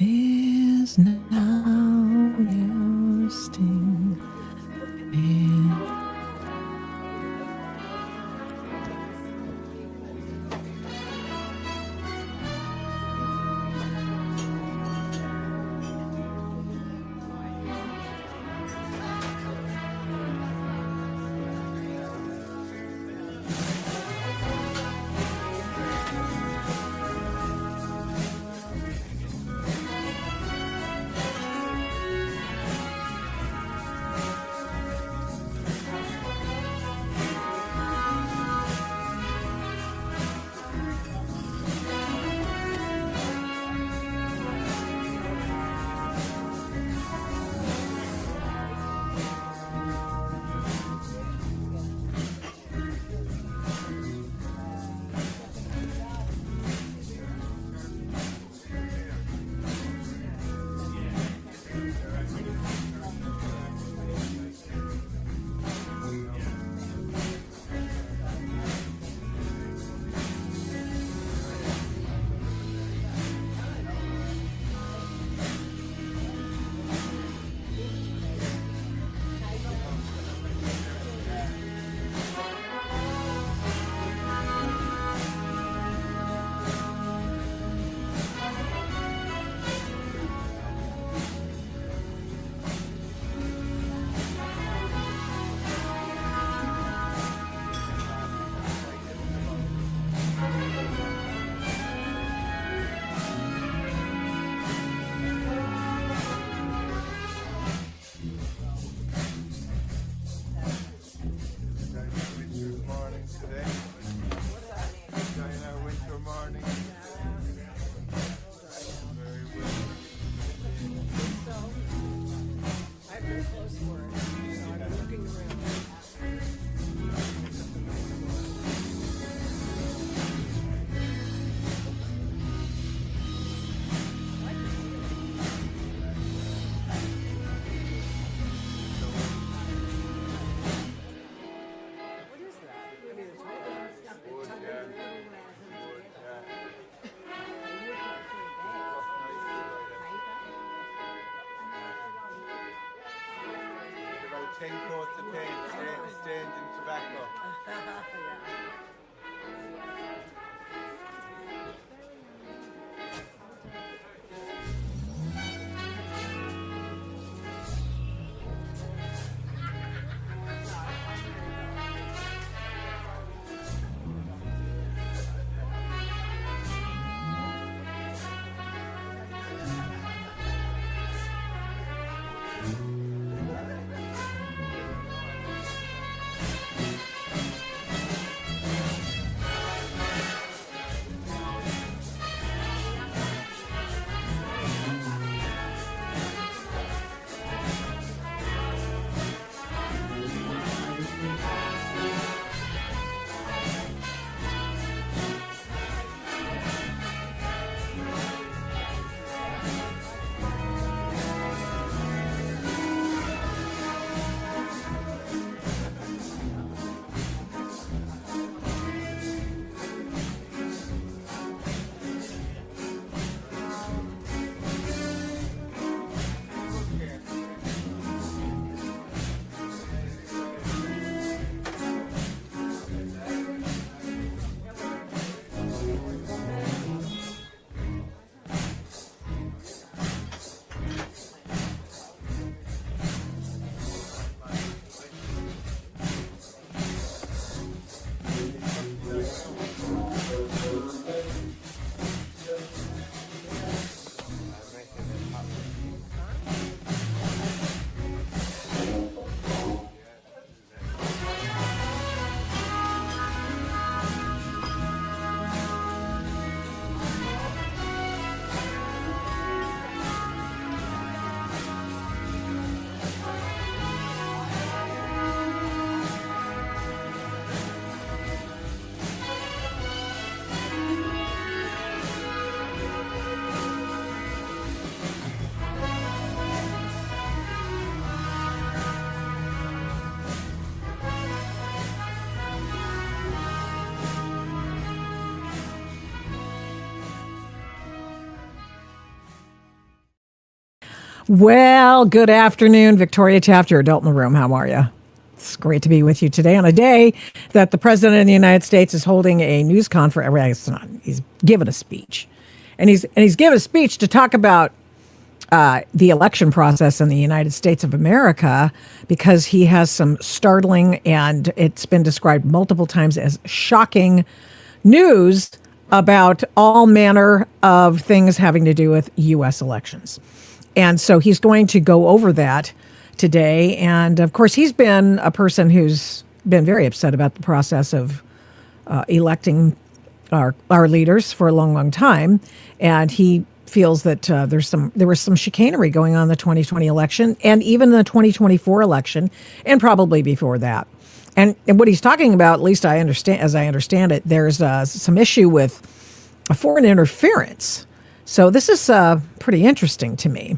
is now your sting. Well, good afternoon, Victoria Taft, your adult in the room. How are you? It's great to be with you today on a day that the President of the United States is holding a news conference. Well, it's not. He's given a speech. And he's given a speech to talk about the election process in the United States of America, because he has some startling, and it's been described multiple times as shocking news about all manner of things having to do with U.S. elections. And so he's going to go over that today. And of course, he's been a person who's been very upset about the process of electing our leaders for a long, long time. And he feels that there was some chicanery going on in the 2020 election and even the 2024 election, and probably before that. And what he's talking about, at least as I understand it, there's some issue with foreign interference. So this is pretty interesting to me.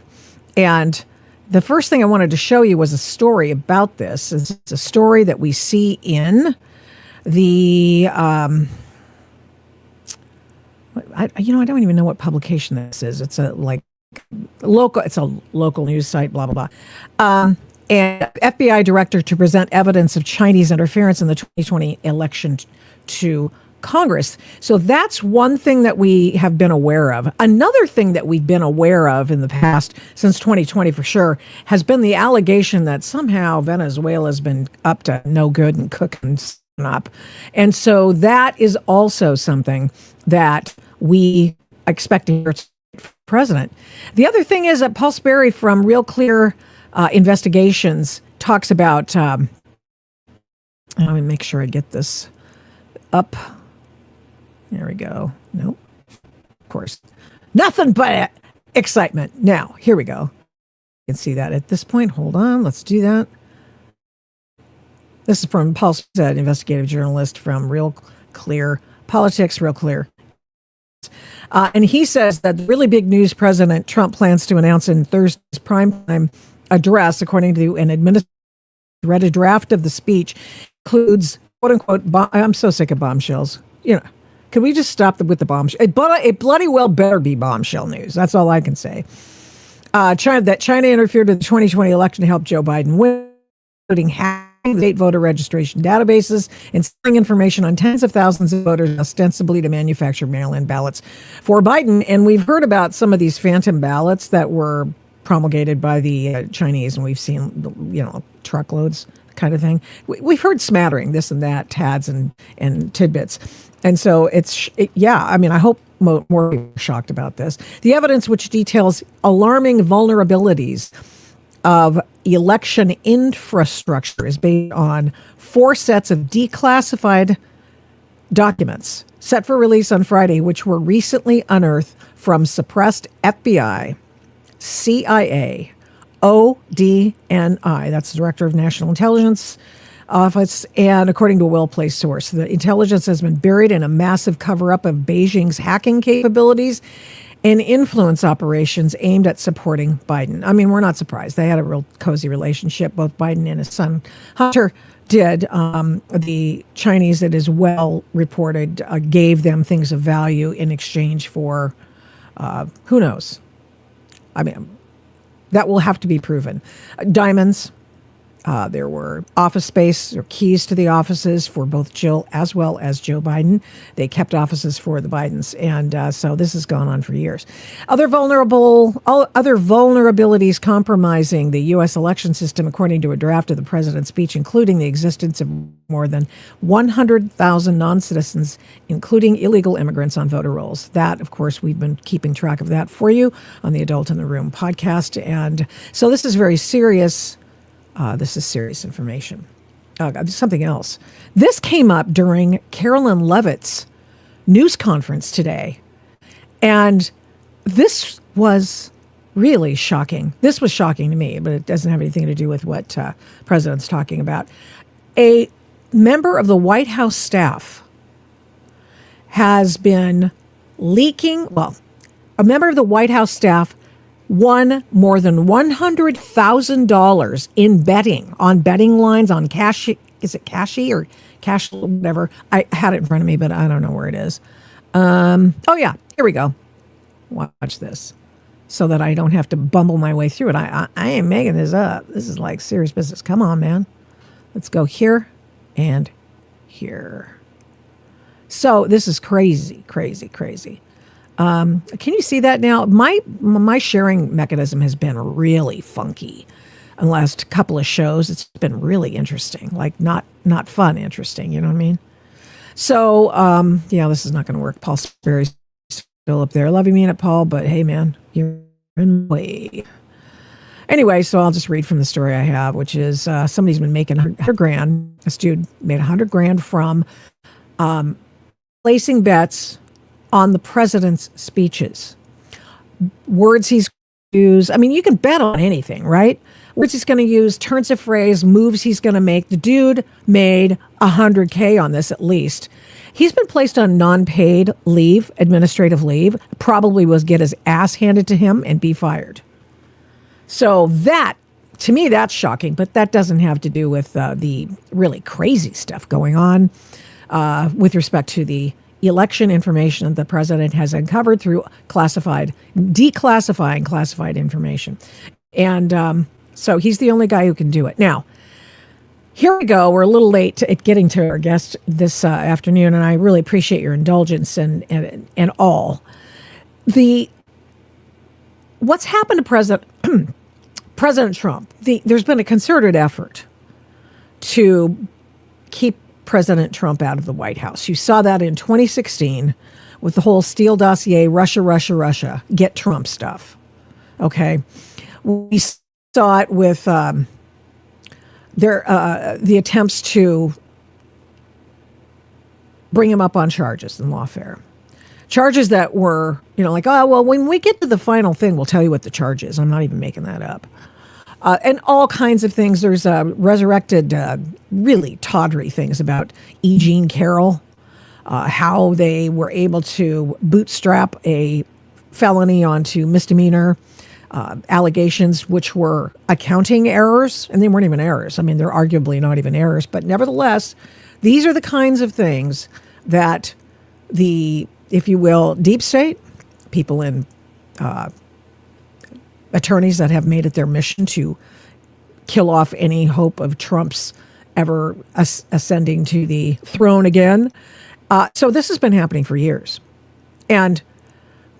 And the first thing I wanted to show you was a story about this. It's a story that we see in the, I don't even know what publication this is. It's a local news site, blah, blah, blah. And FBI director to present evidence of Chinese interference in the 2020 election to Congress. So that's one thing that we have been aware of. Another thing that we've been aware of in the past, since 2020 for sure, has been the allegation that somehow Venezuela's been up to no good and cooking up. And so that is also something that we expect to hear from the president. The other thing is that Paul Sperry from Real Clear Investigations talks about, let me make sure I get this up. There we go. Nope. Of course. Nothing but excitement. Now, here we go. You can see that at this point. Hold on. Let's do that. This is from Paul Sperry, investigative journalist from Real Clear Politics, Real Clear. And he says that the really big news President Trump plans to announce in Thursday's primetime address, according to an administrator who read a draft of the speech, includes, quote unquote, I'm so sick of bombshells. Can we just stop with the bombshell? It bloody well better be bombshell news. That's all I can say. China interfered with the 2020 election to help Joe Biden win, including hacking the state voter registration databases and stealing information on tens of thousands of voters, ostensibly to manufacture mail-in ballots for Biden. And we've heard about some of these phantom ballots that were promulgated by the Chinese, and we've seen, truckloads kind of thing. We've heard smattering, this and that, tads and tidbits. And so I hope more people are shocked about this. The evidence, which details alarming vulnerabilities of election infrastructure, is based on 4 sets of declassified documents set for release on Friday, which were recently unearthed from suppressed FBI, CIA, ODNI, that's the Director of National Intelligence Office, and according to a well-placed source, the intelligence has been buried in a massive cover-up of Beijing's hacking capabilities and influence operations aimed at supporting Biden. I mean, we're not surprised. They had a real cozy relationship. Both Biden and his son Hunter did. The Chinese, it is well reported, gave them things of value in exchange for, who knows? I mean, that will have to be proven. Diamonds. There were office space or keys to the offices for both Jill as well as Joe Biden. They kept offices for the Bidens. And so this has gone on for years. Other vulnerabilities compromising the U.S. election system, according to a draft of the president's speech, including the existence of more than 100,000 non-citizens, including illegal immigrants, on voter rolls. That, of course, we've been keeping track of that for you on the Adult in the Room podcast. And so this is very serious. This is serious information. Something else. This came up during Carolyn Leavitt's news conference today. And this was really shocking. This was shocking to me, but it doesn't have anything to do with what President's talking about. A member of the White House staff has been leaking, a member of the White House staff won more than $100,000 in betting, on betting lines, on cash. Is it Cashy or Cash, whatever? I had it in front of me, but I don't know where it is. Here we go. Watch this. so that I don't have to bumble my way through it. I ain't making this up. This is like serious business. Come on, man. Let's go here and here. So this is crazy, crazy, crazy. Can you see that now? My sharing mechanism has been really funky in the last couple of shows. It's been really interesting, like not fun, interesting. You know what I mean? So, yeah, this is not going to work. Paul Sperry's still up there. Love you, mean it, Paul, but hey, man, you're in the way. Anyway, so I'll just read from the story I have, which is somebody's been making $100,000. This dude made $100,000 from placing bets on the president's speeches. Words he's use. I mean, you can bet on anything, right? Words he's going to use, turns of phrase, moves he's going to make. The dude made $100K on this at least. He's been placed on non-paid leave, administrative leave, probably was get his ass handed to him and be fired. So that, to me, that's shocking, but that doesn't have to do with the really crazy stuff going on with respect to the election information that the president has uncovered through declassifying classified information. And so he's the only guy who can do it. Now, here we go. We're a little late at getting to our guest this afternoon, and I really appreciate your indulgence and all. What's happened to President Trump? There's been a concerted effort to keep President Trump out of the White House. You saw that in 2016 with the whole Steele dossier, Russia, get Trump stuff. Okay. We saw it with the attempts to bring him up on charges in lawfare. Charges that were, like, oh, well, when we get to the final thing, we'll tell you what the charge is. I'm not even making that up. And all kinds of things. There's resurrected, really tawdry things about E. Jean Carroll, how they were able to bootstrap a felony onto misdemeanor allegations, which were accounting errors, and they weren't even errors. I mean, they're arguably not even errors, but nevertheless, these are the kinds of things that the, if you will, deep state, people in attorneys that have made it their mission to kill off any hope of Trump's ever ascending to the throne again. So this has been happening for years. And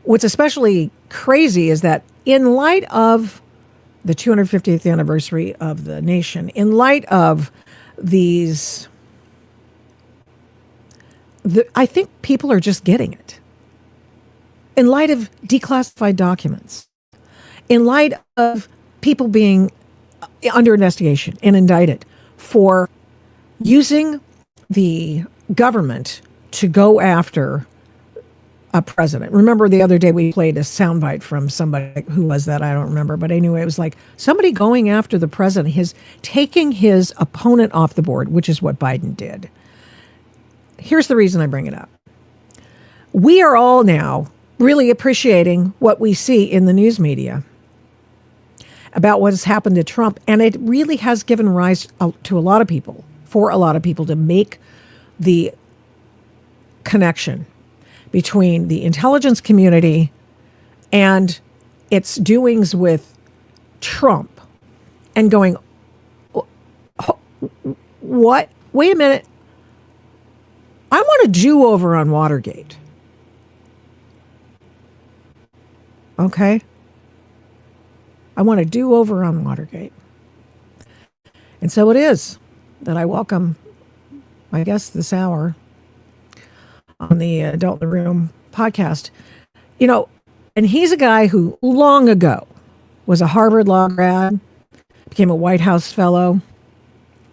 what's especially crazy is that in light of the 250th anniversary of the nation, in light of these, I think people are just getting it. In light of declassified documents, in light of people being under investigation and indicted for using the government to go after a president. Remember the other day we played a soundbite from somebody, who was that? I don't remember. But anyway, it was like somebody going after the president, taking his opponent off the board, which is what Biden did. Here's the reason I bring it up. We are all now really appreciating what we see in the news media about what has happened to Trump. And it really has given rise to a lot of people, for a lot of people, to make the connection between the intelligence community and its doings with Trump and going, what? Wait a minute. I want a do-over on Watergate. Okay? I want a do-over on Watergate. And so it is that I welcome my guest this hour on the Adult in the Room podcast. And he's a guy who long ago was a Harvard law grad, became a White House fellow.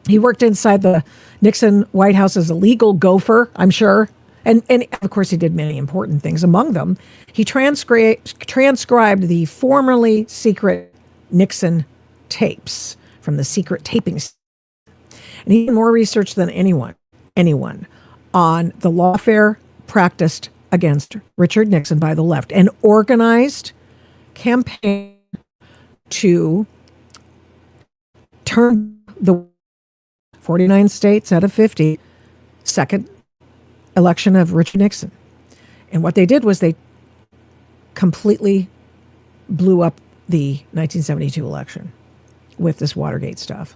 He worked inside the Nixon White House as a legal gopher, I'm sure. And of course, he did many important things. Among them, he transcribed the formerly secret Nixon tapes from the secret taping. And he did more research than anyone on the lawfare practiced against Richard Nixon by the left, an organized campaign to turn the 49 states out of 50 second election of Richard Nixon. And what they did was they completely blew up the 1972 election with this Watergate stuff.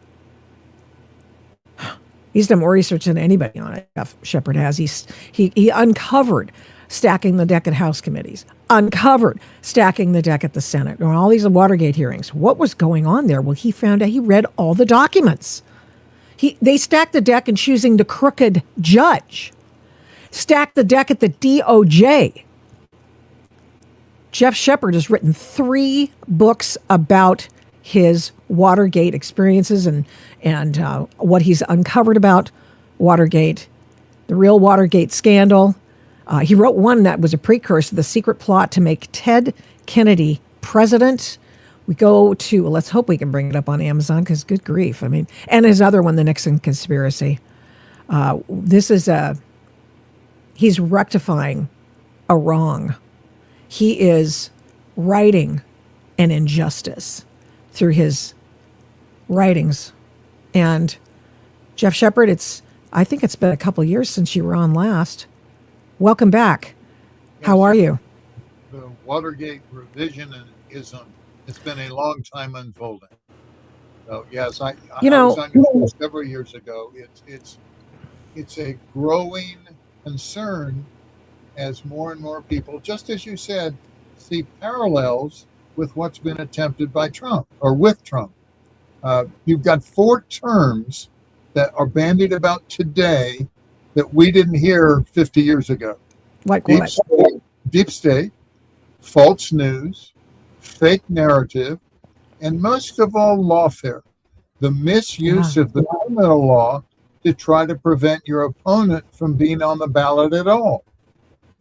He's done more research than anybody on it. Jeff Shepard has. He uncovered stacking the deck at House committees, uncovered stacking the deck at the Senate, on all these Watergate hearings. What was going on there? Well, he found out, he read all the documents. They stacked the deck in choosing the crooked judge, stacked the deck at the DOJ. Jeff Shepard has written 3 books about his Watergate experiences and what he's uncovered about Watergate, the Real Watergate Scandal. He wrote one that was a precursor to the secret plot to make Ted Kennedy president. We go to, let's hope we can bring it up on Amazon, because good grief. I mean, and his other one, The Nixon Conspiracy. This is he's rectifying a wrong. He is righting an injustice through his writings. And Jeff Shepard, I think it's been a couple of years since you were on last. Welcome back. Yes, how are you? The Watergate revisionism, it's been a long time unfolding. So yes, I was on your show several years ago. It's a growing concern as more and more people, just as you said, see parallels with what's been attempted by Trump or with Trump. You've got 4 terms that are bandied about today that we didn't hear 50 years ago. Like what? Deep state, false news, fake narrative, and most of all, lawfare. The misuse of the criminal law to try to prevent your opponent from being on the ballot at all.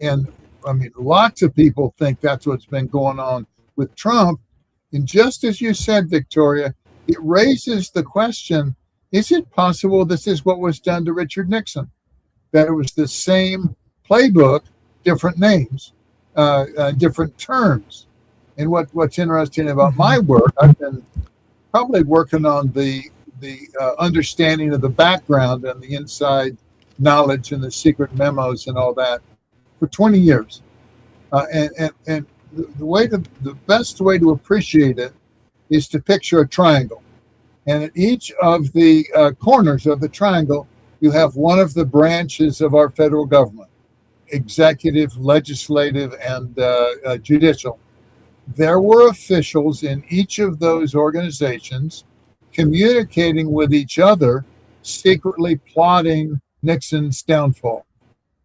And I mean, lots of people think that's what's been going on with Trump. And just as you said, Victoria, it raises the question, is it possible this is what was done to Richard Nixon? That it was the same playbook, different names, different terms. And what's interesting about my work, I've been probably working on the understanding of the background and the inside knowledge and the secret memos and all that for 20 years. And the best way to appreciate it is to picture a triangle. And at each of the corners of the triangle, you have one of the branches of our federal government, executive, legislative, and judicial. There were officials in each of those organizations communicating with each other, secretly plotting Nixon's downfall.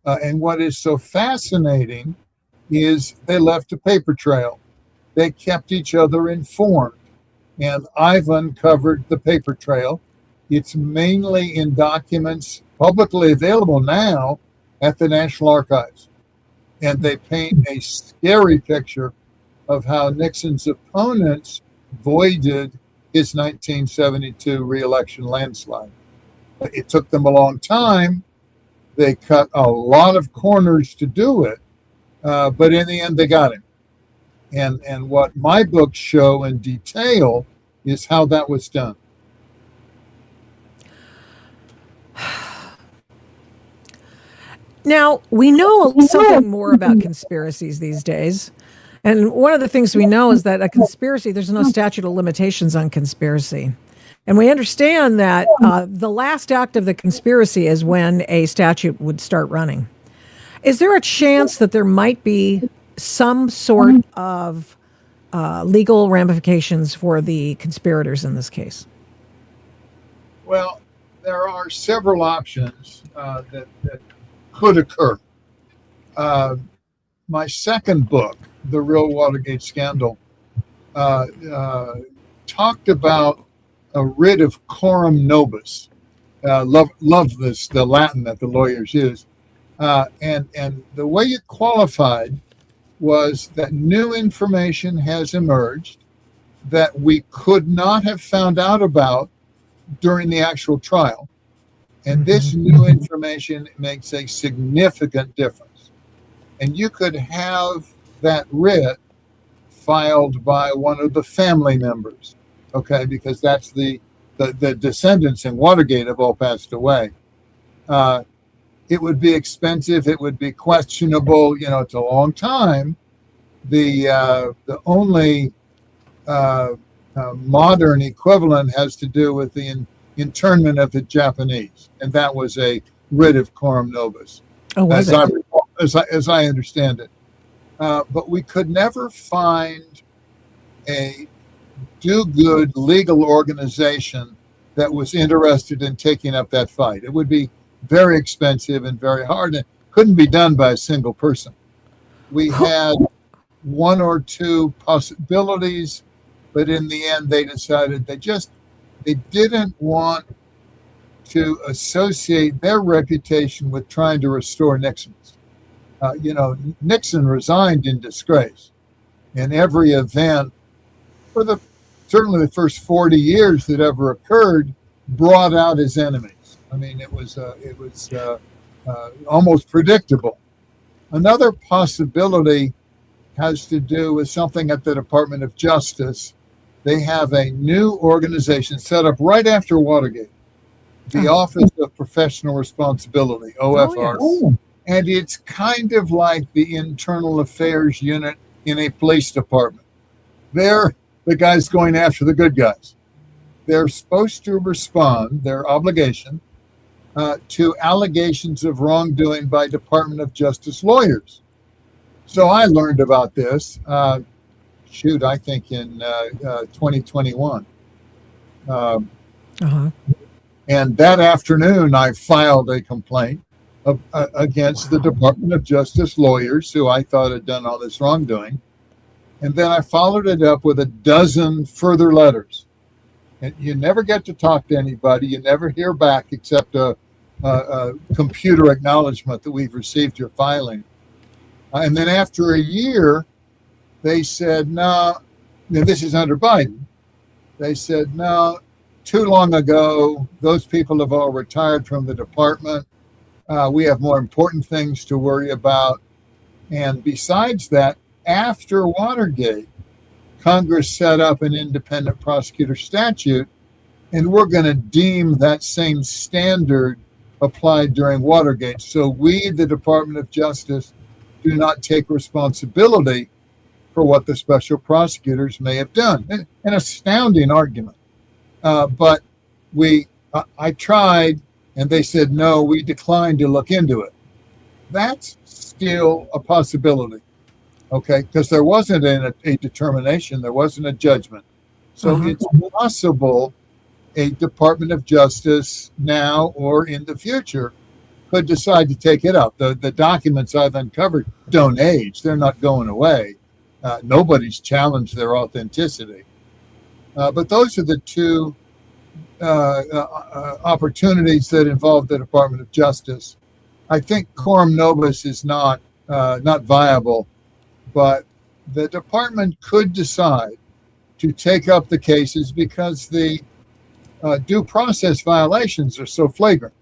And what is so fascinating is they left a paper trail. They kept each other informed. And I've uncovered the paper trail. It's mainly in documents publicly available now at the National Archives. And they paint a scary picture of how Nixon's opponents voided his 1972 re-election landslide. It took them a long time. They cut a lot of corners to do it, but in the end, they got him. And what my books show in detail is how that was done. Now, we know something more about conspiracies these days. And one of the things we know is that a conspiracy, there's no statute of limitations on conspiracy. And we understand that the last act of the conspiracy is when a statute would start running. Is there a chance that there might be some sort of legal ramifications for the conspirators in this case? Well, there are several options that could occur. My second book, The Real Watergate Scandal, talked about a writ of coram nobis. Love this, the Latin that the lawyers use. And the way it qualified was that new information has emerged that we could not have found out about during the actual trial. And this new information makes a significant difference. And you could have that writ filed by one of the family members, okay, because that's the descendants in Watergate have all passed away. It would be expensive. It would be questionable. You know, it's a long time. The only modern equivalent has to do with the internment of the Japanese, and that was a writ of coram nobis, Oh, was it? as I understand it. But we could never find a do-good legal organization that was interested in taking up that fight. It would be very expensive and very hard, and couldn't be done by a single person. We had one or two possibilities, but in the end, they decided they didn't want to associate their reputation with trying to restore Nixon's. Nixon resigned in disgrace, and every event for certainly the first 40 years that ever occurred brought out his enemies. I mean, it was almost predictable. Another possibility has to do with something at the Department of Justice. They have a new organization set up right after Watergate, the Office of Professional Responsibility, OFR. Oh, yes. And it's kind of like the Internal Affairs Unit in a police department. They're the guys going after the good guys. They're supposed to respond, their obligation, to allegations of wrongdoing by Department of Justice lawyers. So I learned about this, I think in 2021. And that afternoon, I filed a complaint against the Department of Justice lawyers who I thought had done all this wrongdoing. And then I followed it up with a dozen further letters. And you never get to talk to anybody. You never hear back except a computer acknowledgement that we've received your filing. And then after a year, they said, no, this is under Biden. They said, no, too long ago, those people have all retired from the department. We have more important things to worry about. And besides that, after Watergate, Congress set up an independent prosecutor statute, and we're going to deem that same standard applied during Watergate. So we, the Department of Justice, do not take responsibility for what the special prosecutors may have done. An astounding argument. But I tried, and they said, no, we declined to look into it. That's still a possibility. Okay, because there wasn't a determination, there wasn't a judgment. So it's possible a Department of Justice now or in the future could decide to take it up. The documents I've uncovered don't age. They're not going away. Nobody's challenged their authenticity. But those are the two opportunities that involve the Department of Justice. I think coram nobis is not viable. But the department could decide to take up the cases because the due process violations are so flagrant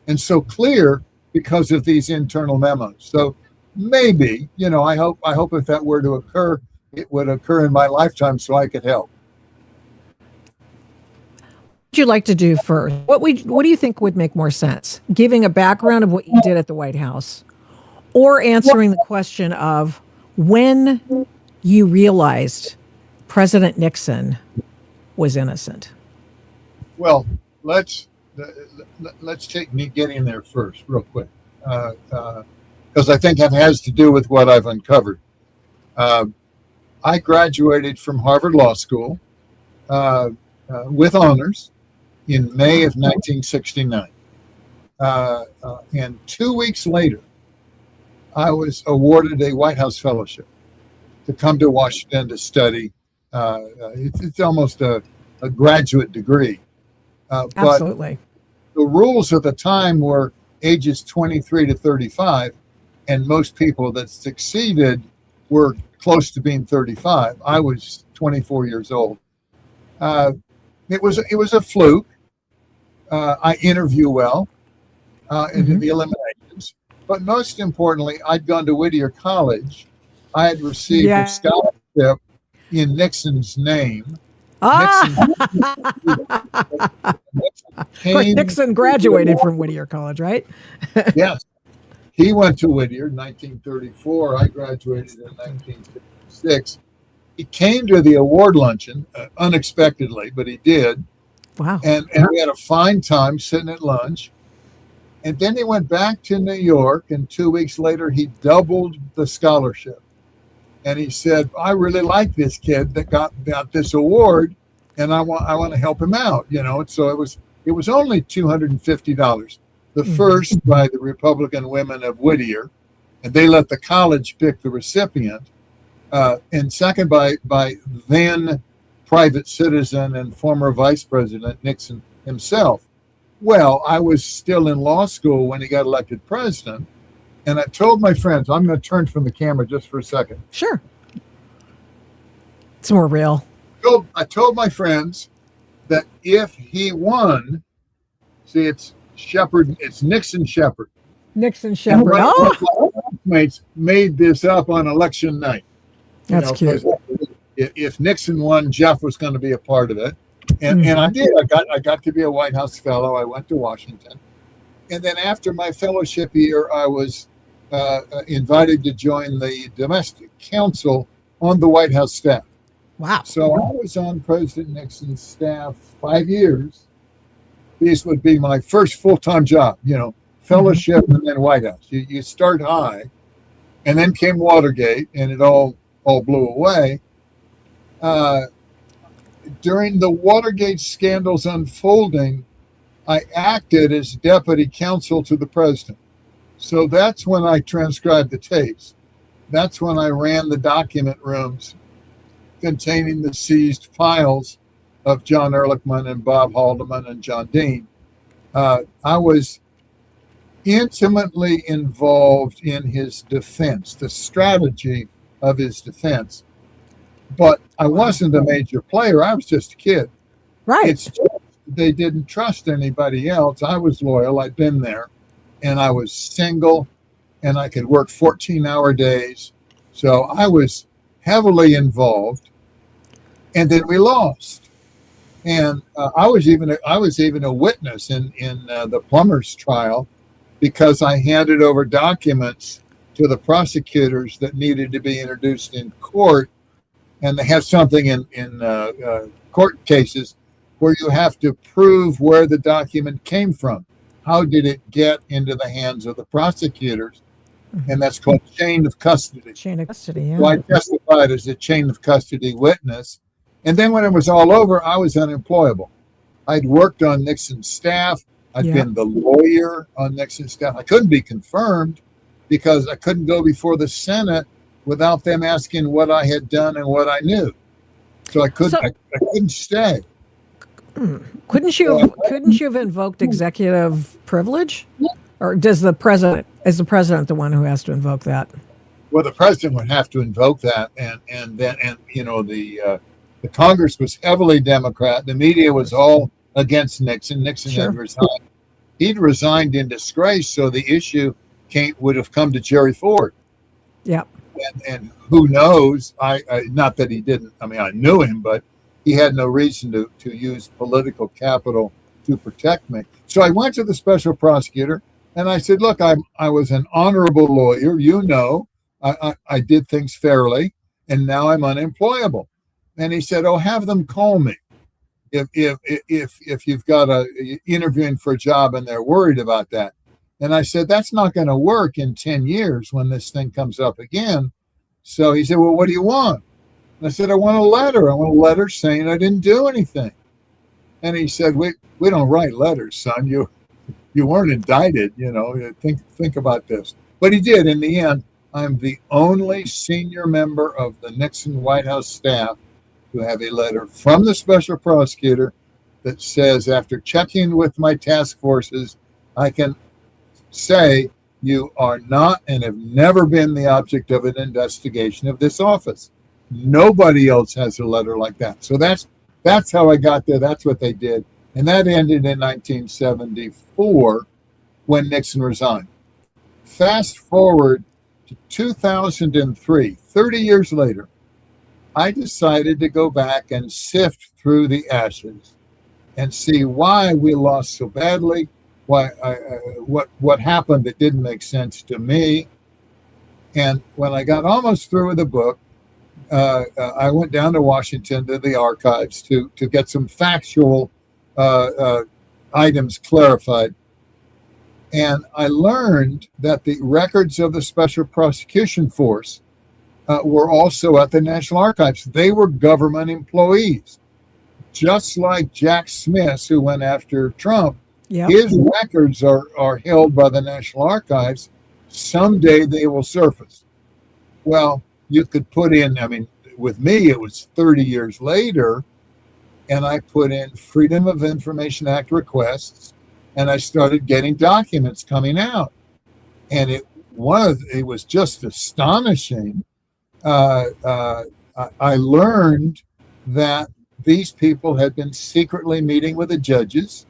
and so clear because of these internal memos. So maybe, I hope if that were to occur, it would occur in my lifetime so I could help. What would you like to do first? What do you think would make more sense? Giving a background of what you did at the White House, or answering the question of when you realized President Nixon was innocent? Well, let's take me getting there first, real quick, because I think that has to do with what I've uncovered. I graduated from Harvard Law School with honors in May of 1969, and 2 weeks later, I was awarded a White House fellowship to come to Washington to study. It's almost a graduate degree. Absolutely. But the rules at the time were ages 23 to 35, and most people that succeeded were close to being 35. I was 24 years old. It was a fluke. I interview well in the eliminations. But most importantly, I'd gone to Whittier College. I had received a scholarship in Nixon's name. Nixon graduated from Whittier College, right? Yes. He went to Whittier in 1934. I graduated in 1956. He came to the award luncheon unexpectedly, but he did. Wow. And we had a fine time sitting at lunch. And then he went back to New York, and 2 weeks later, he doubled the scholarship. And he said, I really like this kid that got this award, and I want to help him out, you know. So it was only $250. The first by the Republican Women of Whittier, and they let the college pick the recipient. And second by then private citizen and former Vice President Nixon himself. Well, I was still in law school when he got elected president, and I told my friends, I'm going to turn from the camera just for a second. Sure. It's more real. I told my friends that if he won, see, it's Shepard, it's Nixon Shepard. Nixon Shepard. My mates made this up on election night. That's cute. If Nixon won, Jeff was going to be a part of it. And I did. I got to be a White House fellow. I went to Washington. And then after my fellowship year, I was invited to join the domestic council on the White House staff. Wow. So I was on President Nixon's staff 5 years. This would be my first full-time job, you know, fellowship and then White House. You start high, and then came Watergate, and it all blew away. During the Watergate scandal's unfolding, I acted as deputy counsel to the president. So that's when I transcribed the tapes. That's when I ran the document rooms containing the seized files of John Ehrlichman and Bob Haldeman and John Dean. I was intimately involved in his defense, the strategy of his defense. But I wasn't a major player. I was just a kid. Right. It's just they didn't trust anybody else. I was loyal. I'd been there. And I was single. And I could work 14-hour days. So I was heavily involved. And then we lost. And I was even a witness in the Plumbers trial because I handed over documents to the prosecutors that needed to be introduced in court. And they have something in court cases where you have to prove where the document came from. How did it get into the hands of the prosecutors? And that's called chain of custody. Chain of custody, yeah. So I testified as a chain of custody witness. And then when it was all over, I was unemployable. I'd worked on Nixon's staff. I'd been the lawyer on Nixon's staff. I couldn't be confirmed because I couldn't go before the Senate without them asking what I had done and what I knew. So I couldn't stay. Couldn't you have invoked executive privilege? Or is the president the one who has to invoke that? Well, the president would have to invoke that, and then you know the Congress was heavily Democrat. The media was all against Nixon. Nixon had resigned. He'd resigned in disgrace, so the issue would have come to Jerry Ford. Yeah. And who knows? I not that he didn't. I mean, I knew him, but he had no reason to use political capital to protect me. So I went to the special prosecutor and I said, "Look, I was an honorable lawyer. You know, I did things fairly, and now I'm unemployable." And he said, "Oh, have them call me if you've got interviewing for a job and they're worried about that." And I said, "That's not going to work in 10 years when this thing comes up again." So he said, "Well, what do you want?" And I said, "I want a letter. I want a letter saying I didn't do anything." And he said, we don't write letters, son. You weren't indicted, you know. Think about this." But he did. In the end, I'm the only senior member of the Nixon White House staff to have a letter from the special prosecutor that says, after checking with my task forces, I can say you are not and have never been the object of an investigation of this office. Nobody else has a letter like that. So that's how I got there. That's what they did. And that ended in 1974 when Nixon resigned. Fast forward to 2003, 30 years later, I decided to go back and sift through the ashes and see why we lost so badly, what happened that didn't make sense to me. And when I got almost through with the book, I went down to Washington to the archives to get some factual items clarified. And I learned that the records of the Special Prosecution Force were also at the National Archives. They were government employees, just like Jack Smith, who went after Trump. Yep. His records are held by the National Archives. Someday they will surface. Well, you could put in, I mean, with me, it was 30 years later, and I put in Freedom of Information Act requests, and I started getting documents coming out. And it was just astonishing. I learned that these people had been secretly meeting with the judges.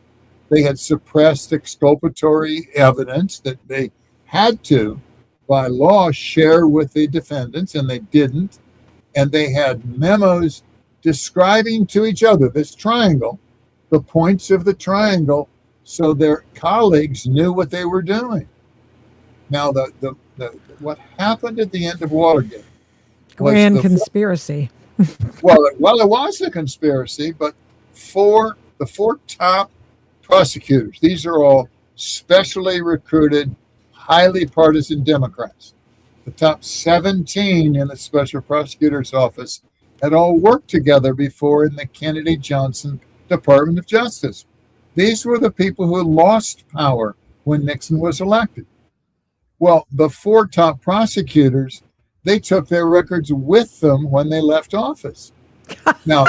They had suppressed exculpatory evidence that they had to, by law, share with the defendants, and they didn't. And they had memos describing to each other this triangle, the points of the triangle, so their colleagues knew what they were doing. Now, what happened at the end of Watergate? Grand conspiracy. Well, it was a conspiracy, but the four top prosecutors, these are all specially recruited, highly partisan Democrats. The top 17 in the Special Prosecutor's Office had all worked together before in the Kennedy-Johnson Department of Justice. These were the people who lost power when Nixon was elected. Well, the four top prosecutors, they took their records with them when they left office. Now,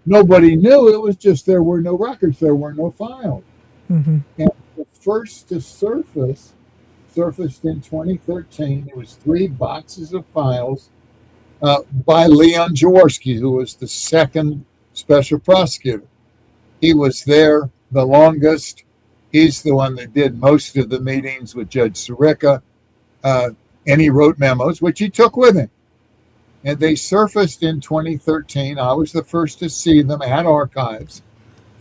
nobody knew. It was just there were no records. There were no files. Mm-hmm. And the first to surfaced in 2013. It was 3 boxes of files by Leon Jaworski, who was the second special prosecutor. He was there the longest. He's the one that did most of the meetings with Judge Sirica, and he wrote memos, which he took with him. And they surfaced in 2013. I was the first to see them at archives.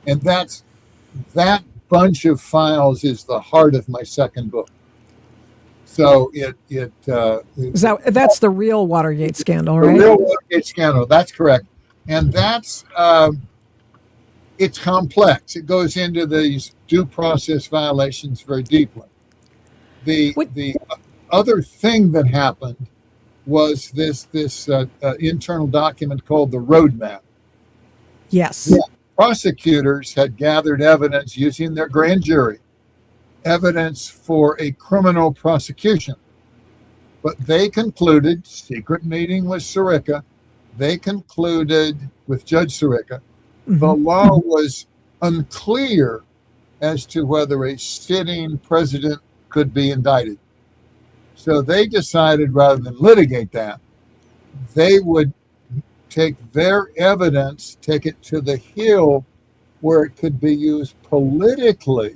And that bunch of files is the heart of my second book. So that's the Real Watergate Scandal, right? The Real Watergate Scandal, that's correct. And that's, it's complex. It goes into these due process violations very deeply. The other thing that happened was this internal document called the roadmap. Yes. Yeah. Prosecutors had gathered evidence using their grand jury, evidence for a criminal prosecution. But they concluded, secret meeting with Sirica, they concluded with Judge Sirica, mm-hmm. the law was unclear as to whether a sitting president could be indicted. So they decided, rather than litigate that, they would take their evidence, take it to the Hill where it could be used politically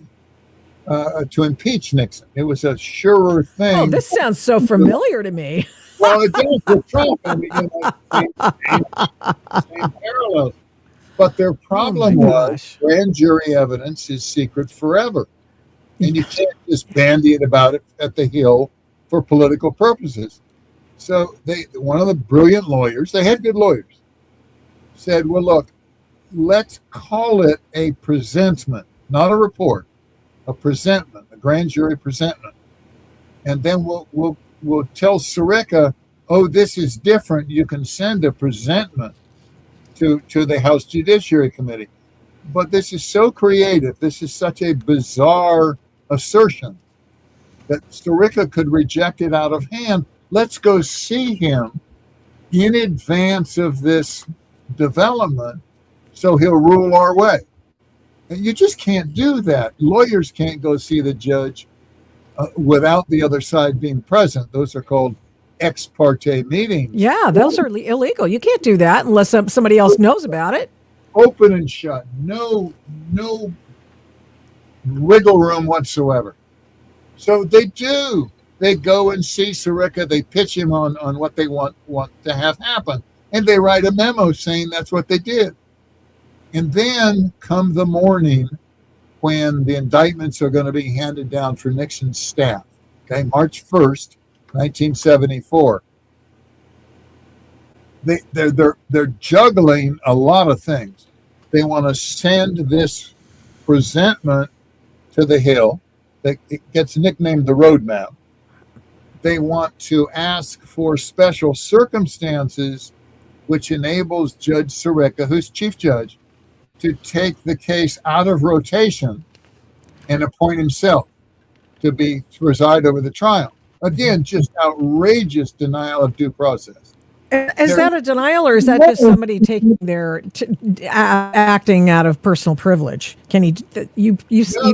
to impeach Nixon. It was a surer thing. Oh, this sounds so familiar to me. Well, it does with Trump. I mean, same parallels. But their problem was grand jury evidence is secret forever. And you can't just bandy it about it at the Hill for political purposes. So one of the brilliant lawyers, they had good lawyers, said, well, look, let's call it a presentment, not a report, a presentment, a grand jury presentment. And then we'll tell Sirica, oh, this is different. You can send a presentment to the House Judiciary Committee. But this is so creative. This is such a bizarre assertion that Sirica could reject it out of hand. Let's go see him in advance of this development so he'll rule our way. And you just can't do that. Lawyers can't go see the judge without the other side being present. Those are called ex parte meetings. Yeah, those are illegal. You can't do that unless somebody else knows about it. Open and shut. No wiggle room whatsoever. So they do. They go and see Sirica. They pitch him on what they want to have happen. And they write a memo saying that's what they did. And then come the morning when the indictments are going to be handed down for Nixon's staff. Okay, March 1st, 1974. they're juggling a lot of things. They want to send this presentment to the Hill. It gets nicknamed the roadmap. They want to ask for special circumstances, which enables Judge Sirica, who's chief judge, to take the case out of rotation and appoint himself to preside over the trial. Again, just outrageous denial of due process. Is that a denial, or is that just somebody taking acting out of personal privilege? Can he? You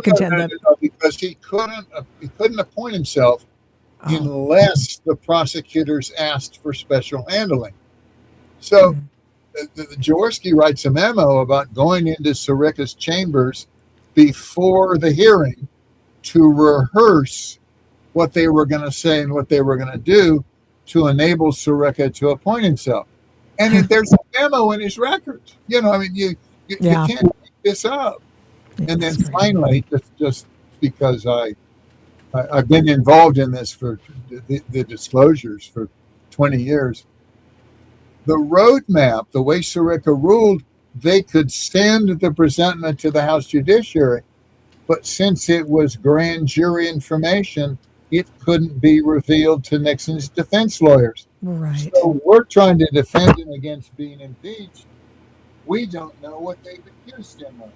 contend that because he couldn't appoint himself unless the prosecutors asked for special handling. So the Jaworski writes a memo about going into Sirica's chambers before the hearing to rehearse what they were going to say and what they were going to do to enable Sirica to appoint himself. And there's a memo in his records. You can't make this up. And then finally, just because I've been involved in this for the disclosures for 20 years, the roadmap, the way Sirica ruled, they could send the presentment to the House Judiciary, but since it was grand jury information, it couldn't be revealed to Nixon's defense lawyers. Right. So we're trying to defend him against being impeached. We don't know what they've accused him of.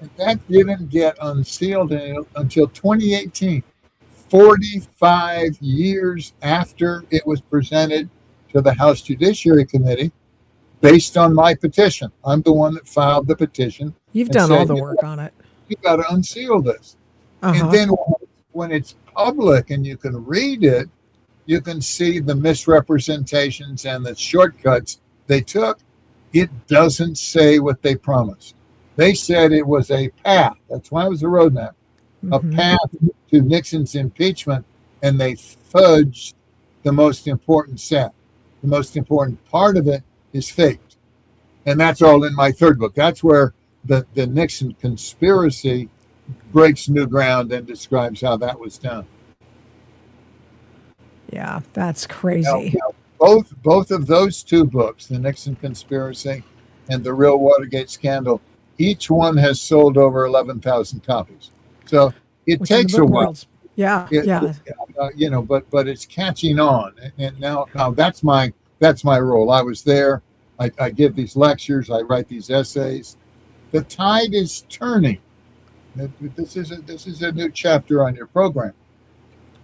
And that didn't get unsealed until 2018, 45 years after it was presented to the House Judiciary Committee based on my petition. I'm the one that filed the petition. You've done all the work on it. You got to unseal this. And then when it's public and you can read it, you can see the misrepresentations and the shortcuts they took. It doesn't say what they promised. They said it was a path. That's why it was a roadmap, a path to Nixon's impeachment, and they fudged the most important step. The most important part of it is faked. And that's all in my third book. That's where the Nixon Conspiracy breaks new ground and describes how that was done. Yeah, that's crazy. Now, both of those two books, the Nixon Conspiracy and the Real Watergate Scandal, each one has sold over 11,000 copies. So it takes a while. Yeah. But it's catching on. And now that's my role. I was there. I give these lectures. I write these essays. The tide is turning. This is a new chapter on your program.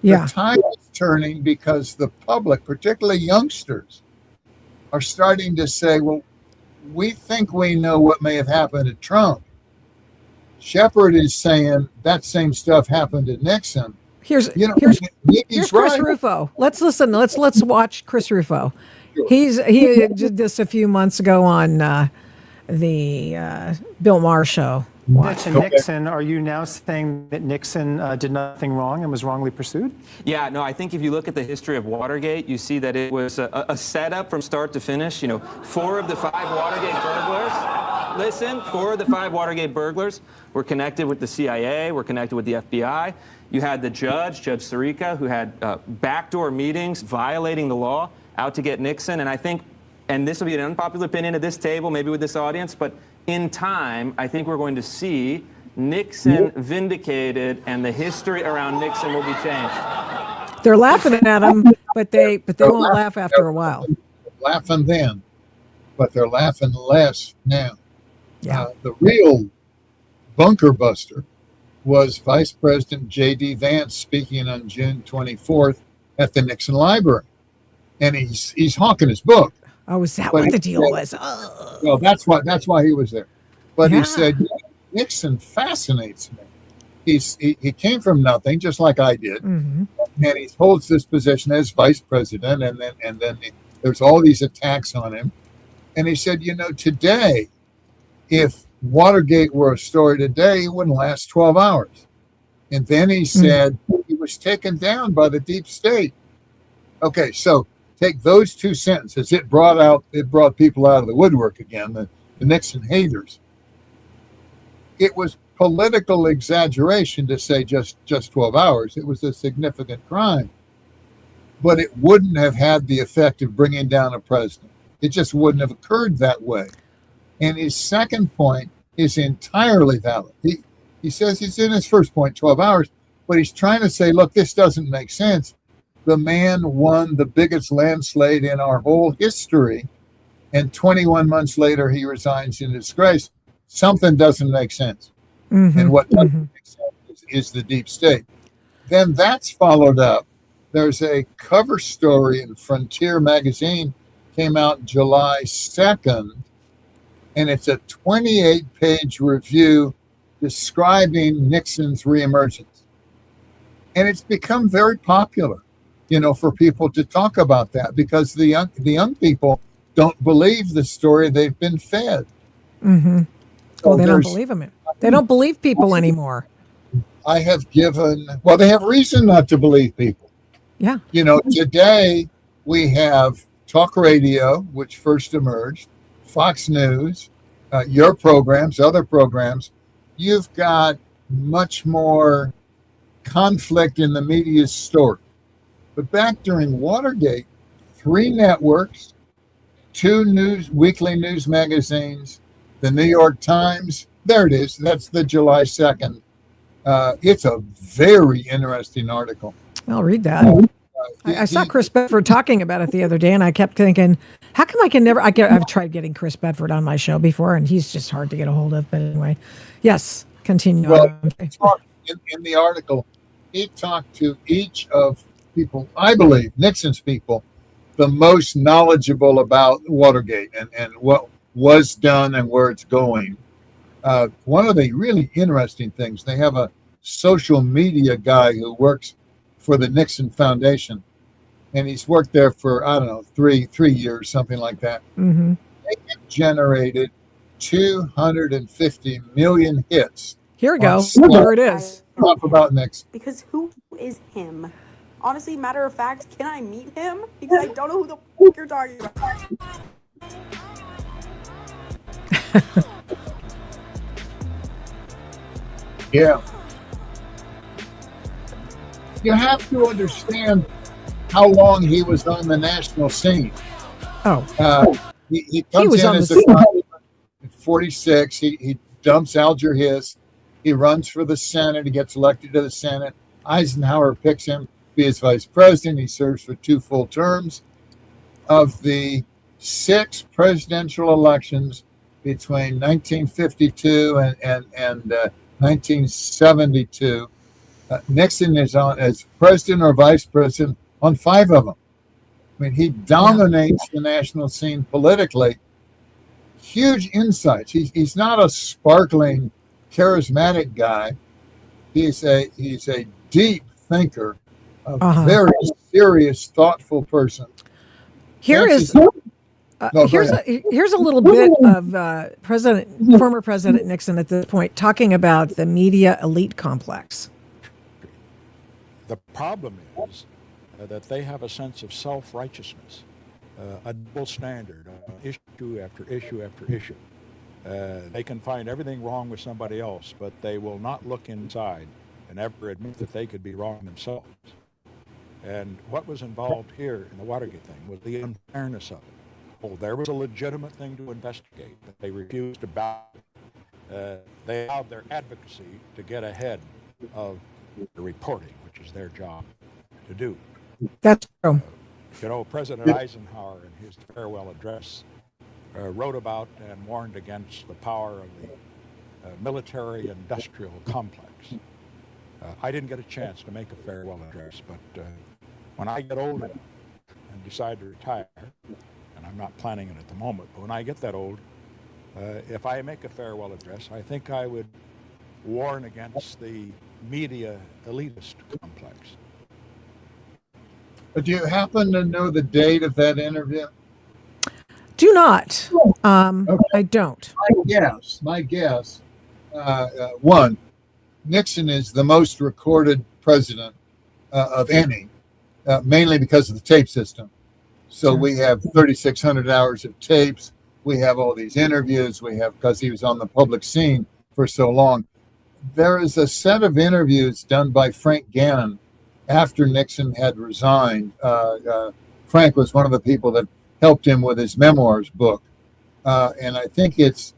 Yeah. The tide is turning because the public, particularly youngsters, are starting to say, well, we think we know what may have happened to Trump. Shepard is saying that same stuff happened to Nixon. Here's Chris Rufo. Let's listen. Let's watch Chris Rufo. Sure. He did this a few months ago on the Bill Maher show. Nixon, are you now saying that Nixon did nothing wrong and was wrongly pursued? Yeah, no, I think if you look at the history of Watergate, you see that it was a setup from start to finish. 4 of the 5 Watergate burglars, 4 of the 5 Watergate burglars were connected with the CIA, were connected with the FBI. You had the Judge Sirica, who had backdoor meetings violating the law out to get Nixon. And I think, and this will be an unpopular opinion at this table, maybe with this audience, but in time, I think we're going to see Nixon vindicated, and the history around Nixon will be changed. They're laughing at him, but they won't laugh after a while. Laughing then, but they're laughing less now. Yeah. The real bunker buster was Vice President J.D. Vance speaking on June 24th at the Nixon Library, and he's hawking his book. Oh, is that what the deal was? Oh. Well, that's why he was there. But he said, Nixon fascinates me. He came from nothing, just like I did, and he holds this position as vice president, and then there's all these attacks on him. And he said, today, if Watergate were a story today, it wouldn't last 12 hours. And then he said he was taken down by the deep state. Okay, so take those 2 sentences. It brought people out of the woodwork again, the Nixon haters. It was political exaggeration to say just 12 hours. It was a significant crime. but it wouldn't have had the effect of bringing down a president. It just wouldn't have occurred that way. And his second point is entirely valid. He says he's in his first point, 12 hours, but he's trying to say, look, this doesn't make sense. The man won the biggest landslide in our whole history, and 21 months later he resigns in disgrace. Something doesn't make sense. Mm-hmm. And what doesn't make sense is the deep state. Then that's followed up. There's a cover story in Frontier magazine, came out July 2nd, and it's a 28-page review describing Nixon's reemergence. And it's become very popular, for people to talk about that, because the young people don't believe the story they've been fed. Mm-hmm. So Well, they don't believe him. They don't believe people anymore. they have reason not to believe people. Yeah. Today we have talk radio, which first emerged, Fox News, your programs, other programs. You've got much more conflict in the media's story. But back during Watergate, 3 networks, 2 weekly news magazines, the New York Times. There it is. That's the July 2nd. It's a very interesting article. I'll read that. I saw Chris Bedford talking about it the other day, and I kept thinking, how come I can never? I've tried getting Chris Bedford on my show before, and he's just hard to get a hold of. But anyway, yes, continue. Well, in the article, he talked to each of people, I believe, Nixon's people, the most knowledgeable about Watergate and what was done and where it's going. One of the really interesting things, they have a social media guy who works for the Nixon Foundation, and he's worked there for, I don't know, three years, something like that. Mm-hmm. They have generated 250 million hits. Here we go. Stuff There it is. about Nixon. Because who is him? Honestly, matter of fact, can I meet him? Because I don't know who the fuck you're talking about. Yeah. You have to understand how long he was on the national scene. Oh, He comes was in on as the a congressman at 46. He dumps Alger Hiss. He runs for the Senate. He gets elected to the Senate. Eisenhower picks him to be his vice president. He serves for 2 full terms. Of the 6 presidential elections between 1952 and 1972, Nixon is on as president or vice president on 5 of them. I mean, he dominates the national scene politically. Huge insights. He's not a sparkling, charismatic guy. He's a deep thinker, a very serious, thoughtful person. here's a little bit of former President Nixon at this point talking about the media elite complex. The problem is that they have a sense of self-righteousness, a double standard, issue after issue after issue. They can find everything wrong with somebody else, but they will not look inside and ever admit that they could be wrong themselves. And what was involved here in the Watergate thing was the unfairness of it. Oh, there was a legitimate thing to investigate, but they refused to bow. They allowed their advocacy to get ahead of the reporting, which is their job to do. That's true. President Eisenhower in his farewell address wrote about and warned against the power of the military-industrial complex. I didn't get a chance to make a farewell address, but when I get old enough and decide to retire, and I'm not planning it at the moment, but when I get that old, if I make a farewell address, I think I would warn against the media elitist complex. But do you happen to know the date of that interview? Do not. Okay. I don't. My guess, one, Nixon is the most recorded president of any, mainly because of the tape system. So we have 3,600 hours of tapes. We have all these interviews. We have, because he was on the public scene for so long. There is a set of interviews done by Frank Gannon after Nixon had resigned. Frank was one of the people that helped him with his memoirs book. And I think it's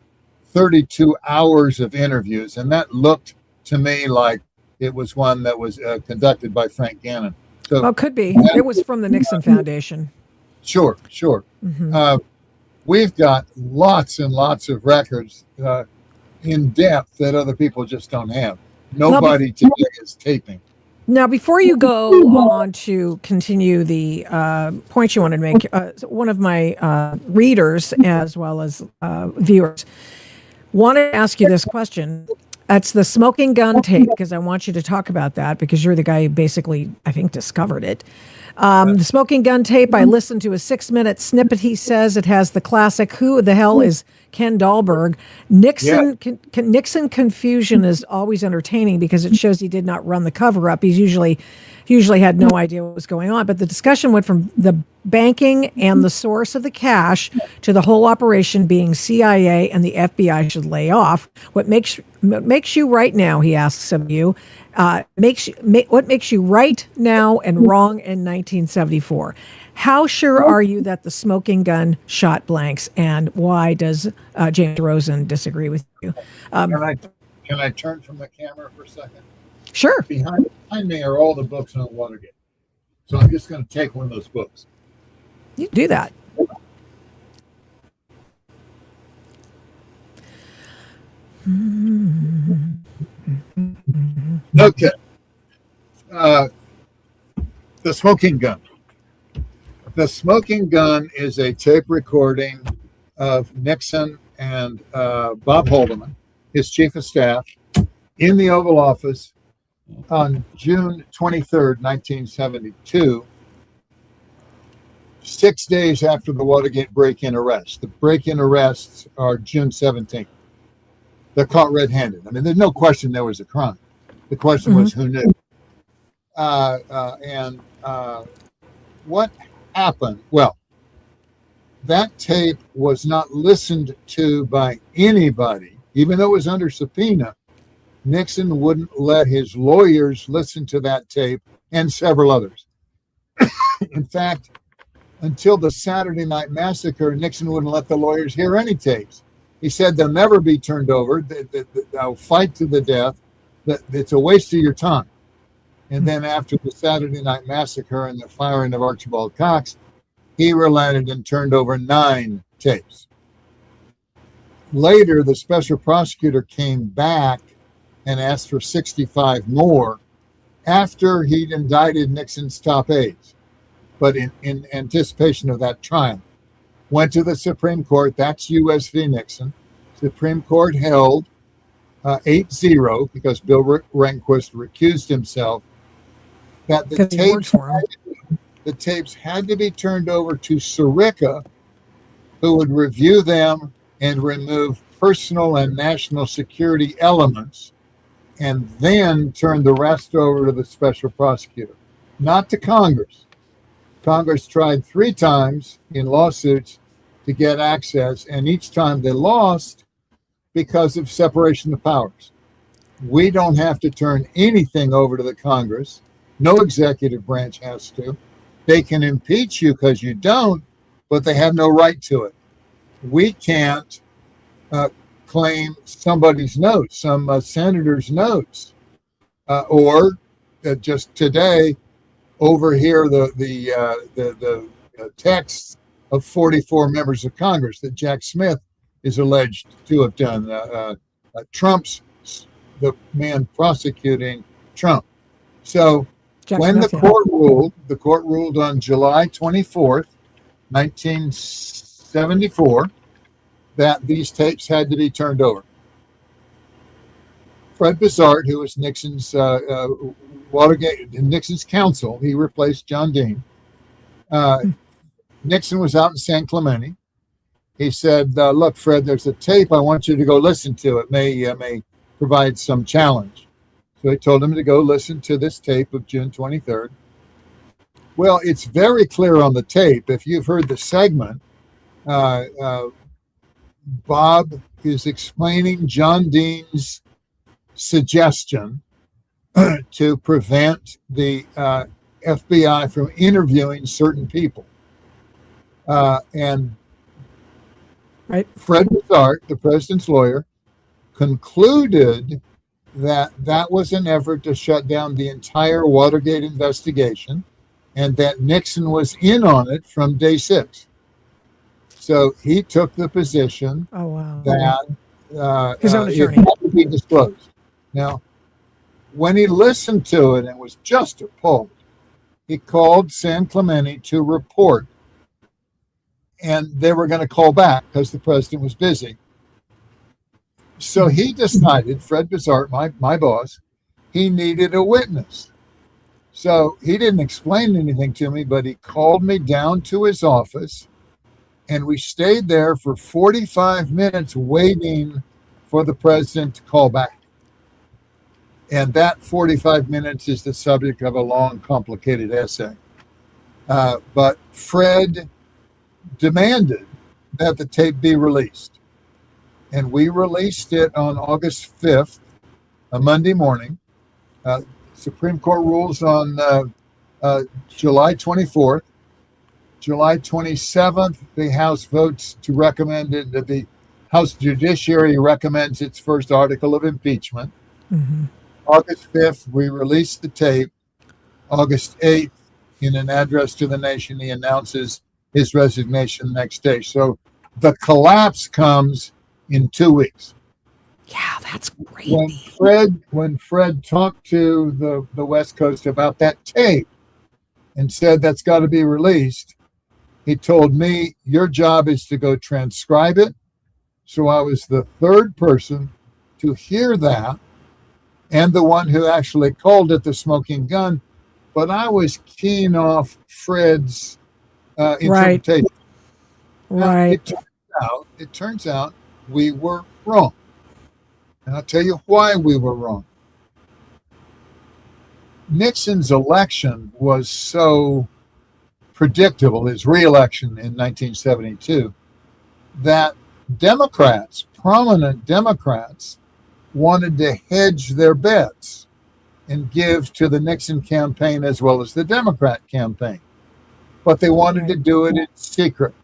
32 hours of interviews. And that looked to me like it was one that was conducted by Frank Gannon. So Well, could be. It was from the Nixon Foundation. Sure. We've got lots and lots of records in depth that other people just don't have. Nobody today is taping. Now, before you go on to continue the points you wanted to make, one of my readers as well as viewers wanted to ask you this question. It's the smoking gun tape, because I want you to talk about that because you're the guy who basically, I think, discovered it. The smoking gun tape, I listened to a 6-minute snippet. He says it has the classic, who the hell is Ken Dahlberg? Nixon confusion is always entertaining because it shows he did not run the cover up. He's usually had no idea what was going on. But the discussion went from the banking and the source of the cash to the whole operation being CIA and the FBI should lay off. What makes you right now, he asks of you, what makes you right now and wrong in 1974? How sure are you that the smoking gun shot blanks, and why does James Rosen disagree with you? Can I turn from the camera for a second? Sure. Behind me are all the books on Watergate. So I'm just going to take one of those books. You do that. Okay. The smoking gun. The smoking gun is a tape recording of Nixon and Bob Haldeman, his chief of staff, in the Oval Office on June 23rd, 1972, 6 days after the Watergate break-in arrest. The break-in arrests are June 17th. They're caught red-handed. I mean, there's no question there was a crime. The question was who knew. What happened? Well, that tape was not listened to by anybody, even though it was under subpoena. Nixon wouldn't let his lawyers listen to that tape and several others. In fact, until the Saturday Night Massacre, Nixon wouldn't let the lawyers hear any tapes. He said they'll never be turned over. They'll fight to the death. That it's a waste of your time. And then after the Saturday Night Massacre and the firing of Archibald Cox, he relented and turned over 9 tapes. Later, the special prosecutor came back and asked for 65 more after he'd indicted Nixon's top aides, but in anticipation of that trial. Went to the Supreme Court, that's U.S. v. Nixon. Supreme Court held 8-0, because Bill Rehnquist recused himself, that the tapes had to be turned over to Sirica, who would review them and remove personal and national security elements, and then turn the rest over to the special prosecutor, not to Congress. Congress tried 3 times in lawsuits to get access, and each time they lost because of separation of powers. We don't have to turn anything over to the Congress. No executive branch has to. They can impeach you because you don't, but they have no right to it. We can't claim somebody's notes, some senator's notes, or just today overhear the texts of 44 members of Congress that Jack Smith is alleged to have done. Trump's the man prosecuting Trump. So Jack when Smith, the court ruled on July 24th, 1974, that these tapes had to be turned over. Fred Bizart, who was Nixon's Nixon's counsel, he replaced John Dean. Nixon was out in San Clemente. He said, "Look, Fred, there's a tape. I want you to go listen to it. May provide some challenge." So he told him to go listen to this tape of June 23rd. Well, it's very clear on the tape. If you've heard the segment, Bob is explaining John Dean's suggestion to prevent the FBI from interviewing certain people. And Right. Fred Bizart, the president's lawyer, concluded that that was an effort to shut down the entire Watergate investigation and that Nixon was in on it from day 6. So he took the position Oh, wow. that His own it attorney. had to be disclosed. Now, when he listened to it and was just appalled, he called San Clemente to report. And they were going to call back because the president was busy. So he decided, Fred Bizart, my boss, he needed a witness. So he didn't explain anything to me, but he called me down to his office, and we stayed there for 45 minutes waiting for the president to call back. And that 45 minutes is the subject of a long, complicated essay. But Fred demanded that the tape be released. And we released it on August 5th, a Monday morning. Supreme Court rules on July 24th. July 27th, the House votes to recommend it. The House Judiciary recommends its first article of impeachment. Mm-hmm. August 5th, we released the tape. August 8th, in an address to the nation, he announces his resignation the next day. So the collapse comes in 2 weeks. Yeah, that's great. When Fred talked to the West Coast about that tape and said that's got to be released, he told me, your job is to go transcribe it. So I was the third person to hear that and the one who actually called it the smoking gun. But I was keen off Fred's interpretation. Right. It turns out we were wrong. And I'll tell you why we were wrong. Nixon's election was so predictable, his re-election in 1972, that Democrats, prominent Democrats, wanted to hedge their bets and give to the Nixon campaign as well as the Democrat campaign. But they wanted to do it in secret.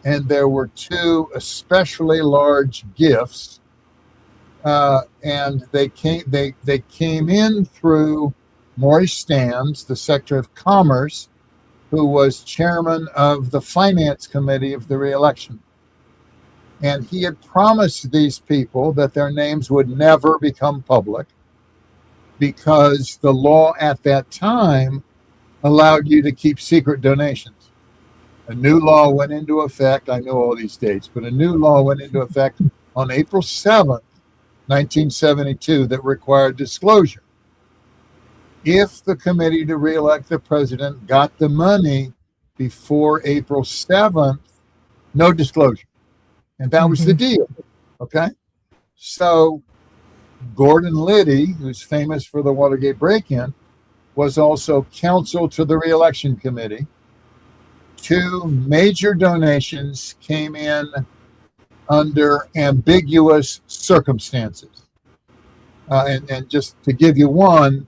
And there were 2 especially large gifts. And they came in through Maurice Stans, the Secretary of Commerce, who was chairman of the Finance Committee of the re-election. And he had promised these people that their names would never become public because the law at that time allowed you to keep secret donations. A new law went into effect. I know all these dates, but a new law went into effect on April 7th, 1972, that required disclosure. If the committee to re-elect the president got the money before April 7th, no disclosure. And that was the deal. Okay. So Gordon Liddy, who's famous for the Watergate break-in, was also counsel to the re-election committee. 2 major donations came in under ambiguous circumstances. And just to give you one,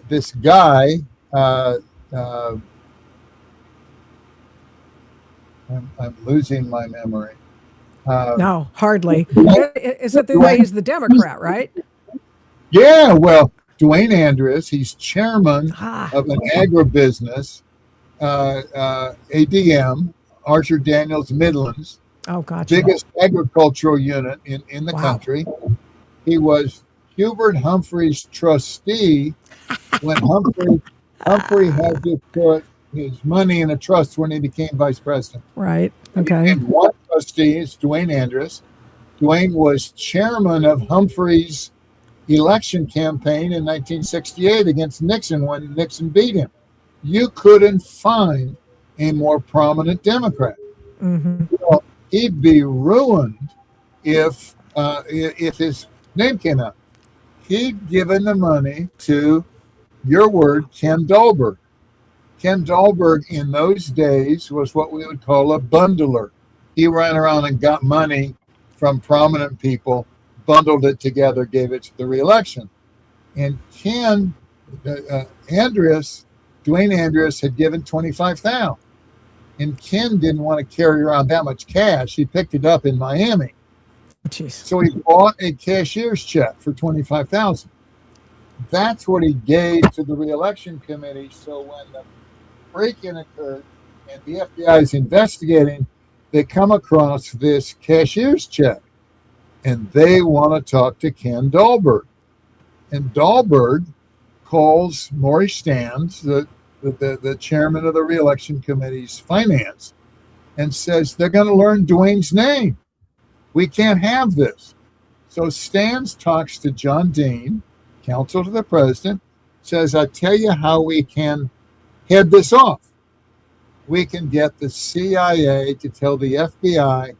this guy, I'm losing my memory. No, hardly. Is it the way he's the Democrat, right? Yeah, well, Dwayne Andrews, he's chairman of an agribusiness, ADM, Archer Daniels Midlands, biggest agricultural unit in the country. He was Hubert Humphrey's trustee when Humphrey had to put his money in a trust when he became vice president. Right. Okay. And one trustee is Dwayne Andrews. Dwayne was chairman of Humphrey's election campaign in 1968 against Nixon when Nixon beat him. You couldn't find a more prominent Democrat. Well, he'd be ruined if his name came out. He'd given the money to, your word, Ken Dahlberg. Ken Dahlberg in those days was what we would call a bundler. He ran around and got money from prominent people, bundled it together, gave it to the re-election. And Dwayne Andreas had given $25,000. And Ken didn't want to carry around that much cash. He picked it up in Miami. Jeez. So he bought a cashier's check for $25,000. That's what he gave to the reelection committee. So when the break-in occurred and the FBI is investigating, they come across this cashier's check, and they want to talk to Ken Dahlberg. And Dahlberg calls Maurice Stans, the chairman of the reelection committee's finance, and says they're going to learn Dwayne's name. We can't have this. So Stans talks to John Dean, counsel to the president, says, I tell you how we can head this off. We can get the CIA to tell the FBI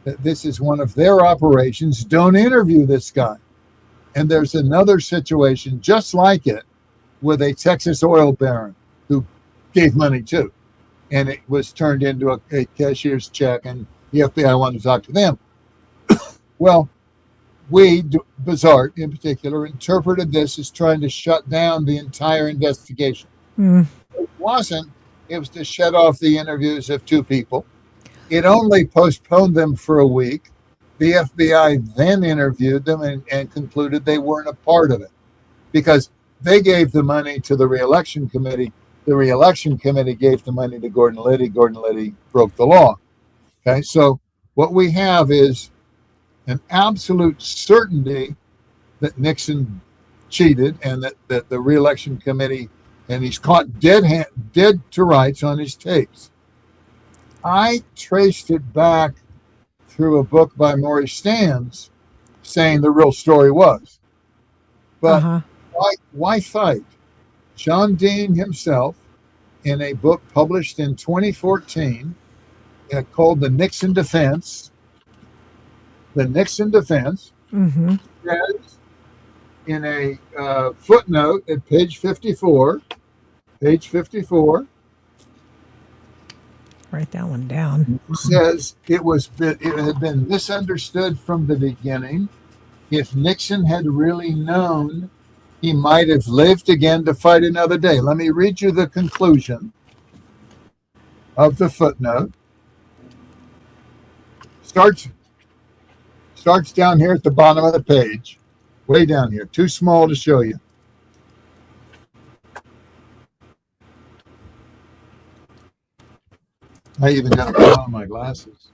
that this is one of their operations. Don't interview this guy. And there's another situation just like it with a Texas oil baron who gave money too. And it was turned into a cashier's check, and the FBI wanted to talk to them. Well, Bazart in particular, interpreted this as trying to shut down the entire investigation. It wasn't. It was to shut off the interviews of two people. It only postponed them for a week. The FBI then interviewed them and concluded they weren't a part of it because they gave the money to the reelection committee. The reelection committee gave the money to Gordon Liddy. Gordon Liddy broke the law. Okay, so what we have is an absolute certainty that Nixon cheated and that the reelection committee, and he's caught dead to rights on his tapes. I traced it back through a book by Maurice Stans saying the real story was. But why fight? John Dean himself, in a book published in 2014 called The Nixon Defense, says in a footnote at page 54, Write that one down. Says it had been misunderstood from the beginning. If Nixon had really known, he might have lived again to fight another day. Let me read you the conclusion of the footnote. Starts down here at the bottom of the page, way down here, too small to show you. I even got to put on my glasses.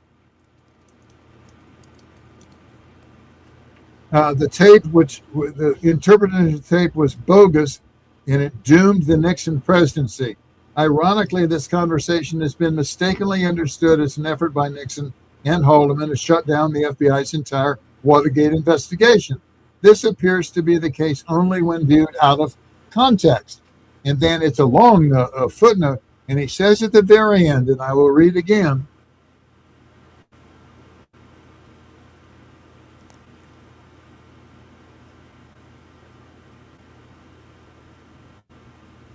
The tape, the interpretation of the tape was bogus, and it doomed the Nixon presidency. Ironically, this conversation has been mistakenly understood as an effort by Nixon and Haldeman to shut down the FBI's entire Watergate investigation. This appears to be the case only when viewed out of context. And then it's a long footnote, and he says at the very end, and I will read again,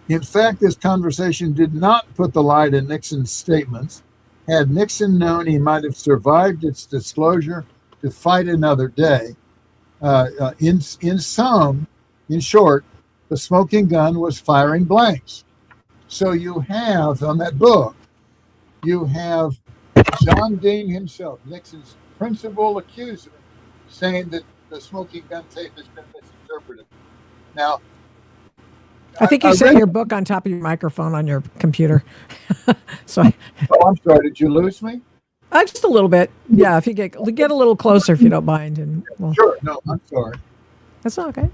in fact, this conversation did not put the lie to Nixon's statements. Had Nixon known, he might have survived its disclosure to fight another day. In short, the smoking gun was firing blanks. So you have, on that book, you have John Dean himself, Nixon's principal accuser, saying that the smoking gun tape has been misinterpreted. Now, I think you set your book on top of your microphone on your computer. So I'm sorry. Did you lose me? Just a little bit. Yeah, if you get a little closer, if you don't mind. And sure. No, I'm sorry. That's okay.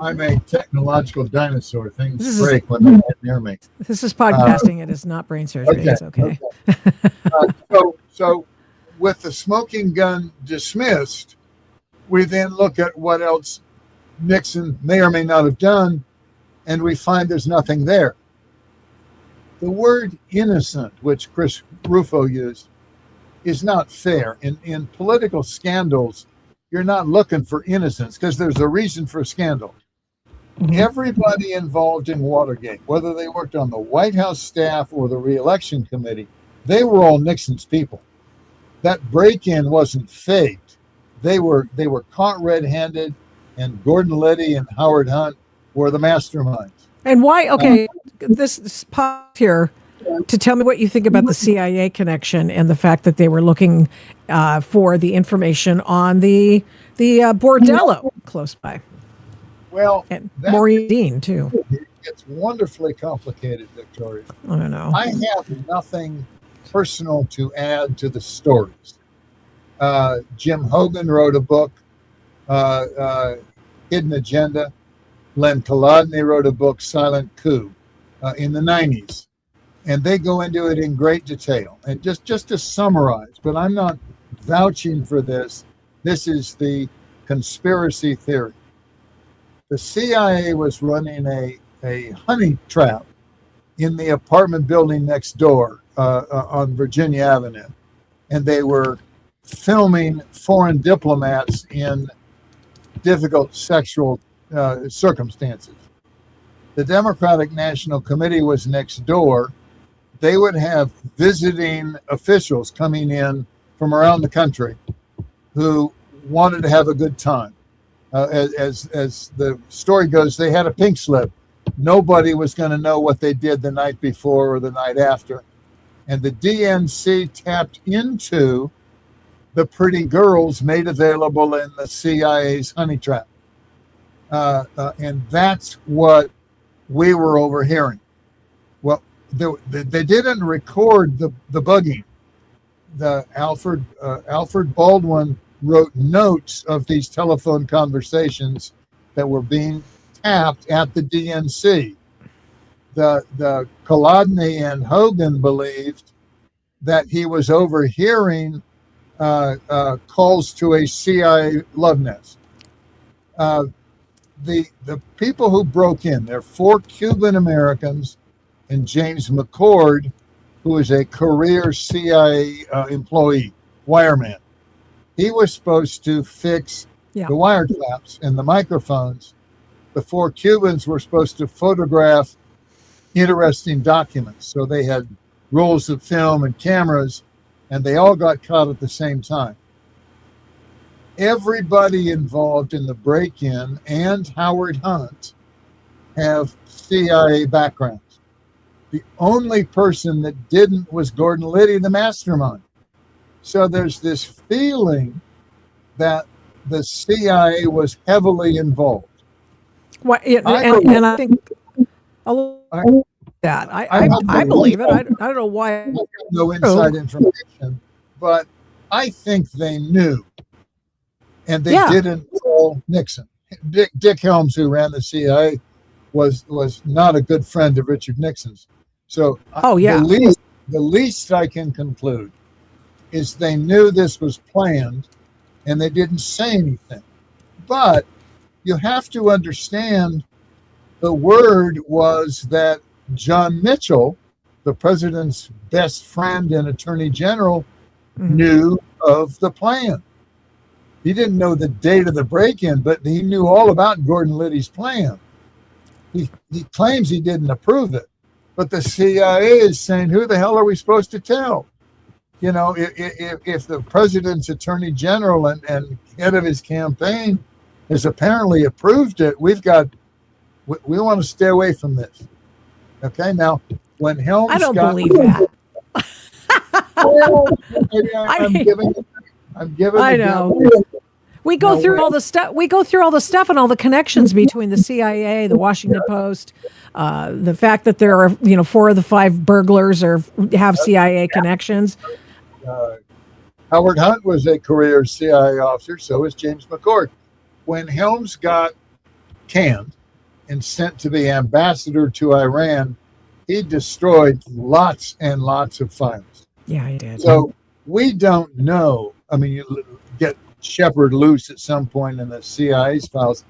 I'm a technological dinosaur. Things break when they get near me. This is podcasting. It is not brain surgery. Okay, it's okay. So with the smoking gun dismissed, we then look at what else Nixon may or may not have done, and we find there's nothing there. The word innocent, which Chris Rufo used, is not fair. In political scandals, you're not looking for innocence because there's a reason for a scandal. Mm-hmm. Everybody involved in Watergate, whether they worked on the White House staff or the reelection committee, they were all Nixon's people. That break-in wasn't faked. They were caught red-handed, and Gordon Liddy and Howard Hunt were the masterminds. And why? Okay, this pause here to tell me what you think about the CIA connection and the fact that they were looking for the information on the bordello close by. Well, And Maureen Dean, too. it's wonderfully complicated, Victoria. I don't know. I have nothing personal to add to the stories. Jim Hogan wrote a book, Hidden Agenda. Len Kolodny wrote a book, Silent Coup, in the 90s. And they go into it in great detail. And just to summarize, but I'm not vouching for this. This is the conspiracy theory. The CIA was running a honey trap in the apartment building next door on Virginia Avenue. And they were filming foreign diplomats in difficult sexual circumstances. The Democratic National Committee was next door. They would have visiting officials coming in from around the country who wanted to have a good time. As the story goes, they had a pink slip. Nobody was going to know what they did the night before or the night after. And the DNC tapped into the pretty girls made available in the CIA's honey trap. And that's what we were overhearing. Well, they didn't record the bugging. Alfred Baldwin wrote notes of these telephone conversations that were being tapped at the DNC. The Kolodny and Hogan believed that he was overhearing calls to a CIA love nest. The people who broke in, there are 4 Cuban Americans and James McCord, who is a career CIA employee, wireman. He was supposed to fix the wiretaps and the microphones. The 4 Cubans were supposed to photograph interesting documents. So they had rolls of film and cameras, and they all got caught at the same time. Everybody involved in the break-in and Howard Hunt have CIA backgrounds. The only person that didn't was Gordon Liddy, the mastermind. So there's this feeling that the CIA was heavily involved. Well, and I think that I believe it. I don't know why. I have no inside information, but I think they knew. And they didn't call Nixon. Dick Helms, who ran the CIA, was not a good friend of Richard Nixon's. So the least I can conclude is they knew this was planned and they didn't say anything. But you have to understand the word was that John Mitchell, the president's best friend and attorney general, knew of the plan. He didn't know the date of the break-in, but he knew all about Gordon Liddy's plan. He claims he didn't approve it, but the CIA is saying, who the hell are we supposed to tell? You know, if the president's attorney general and head of his campaign has apparently approved it, we want to stay away from this. Okay, now when Helms I don't believe that. I'm giving. I know. We go through all the stuff. We go through all the stuff and all the connections between the CIA, the Washington Post, the fact that there are 4 of the 5 burglars have CIA connections. Howard Hunt was a career CIA officer. So was James McCord. When Helms got canned and sent to be ambassador to Iran, he destroyed lots and lots of files. Yeah, he did. So we don't know. I mean, you get Shepard loose at some point in the CIA's files.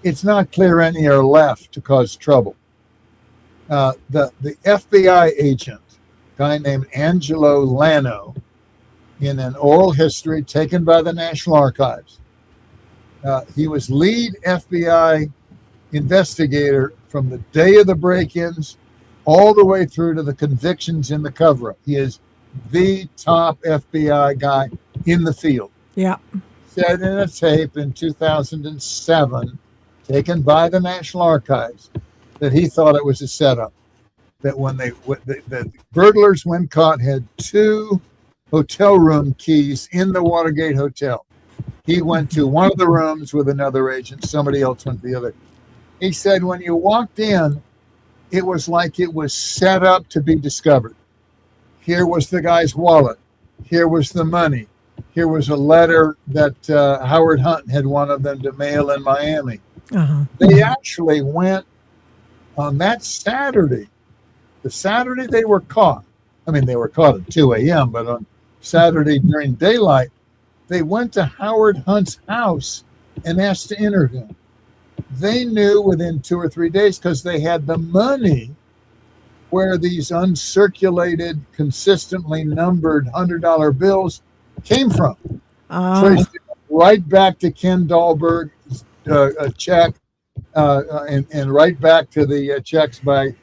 It's not clear any are left to cause trouble. The FBI agent, a guy named Angelo Lano, in an oral history taken by the National Archives, he was lead FBI investigator from the day of the break-ins all the way through to the convictions in the cover-up. He is the top FBI guy in the field. Yeah. Said in a tape in 2007 taken by the National Archives, that he thought it was a setup. That when the burglars, when caught, had 2 hotel room keys in the Watergate Hotel. He went to one of the rooms with another agent. Somebody else went to the other. He said when you walked in, it was like it was set up to be discovered. Here was the guy's wallet. Here was the money. Here was a letter that Howard Hunt had wanted them to mail in Miami. Uh-huh. They actually went on that Saturday. The Saturday they were caught. I mean, they were caught at 2 a.m., but on Saturday during daylight, they went to Howard Hunt's house and asked to interview him. They knew within 2 or 3 days, because they had the money, where these uncirculated, consistently numbered $100 bills came from. Traced it right back to Ken Dahlberg's check, and right back to the checks by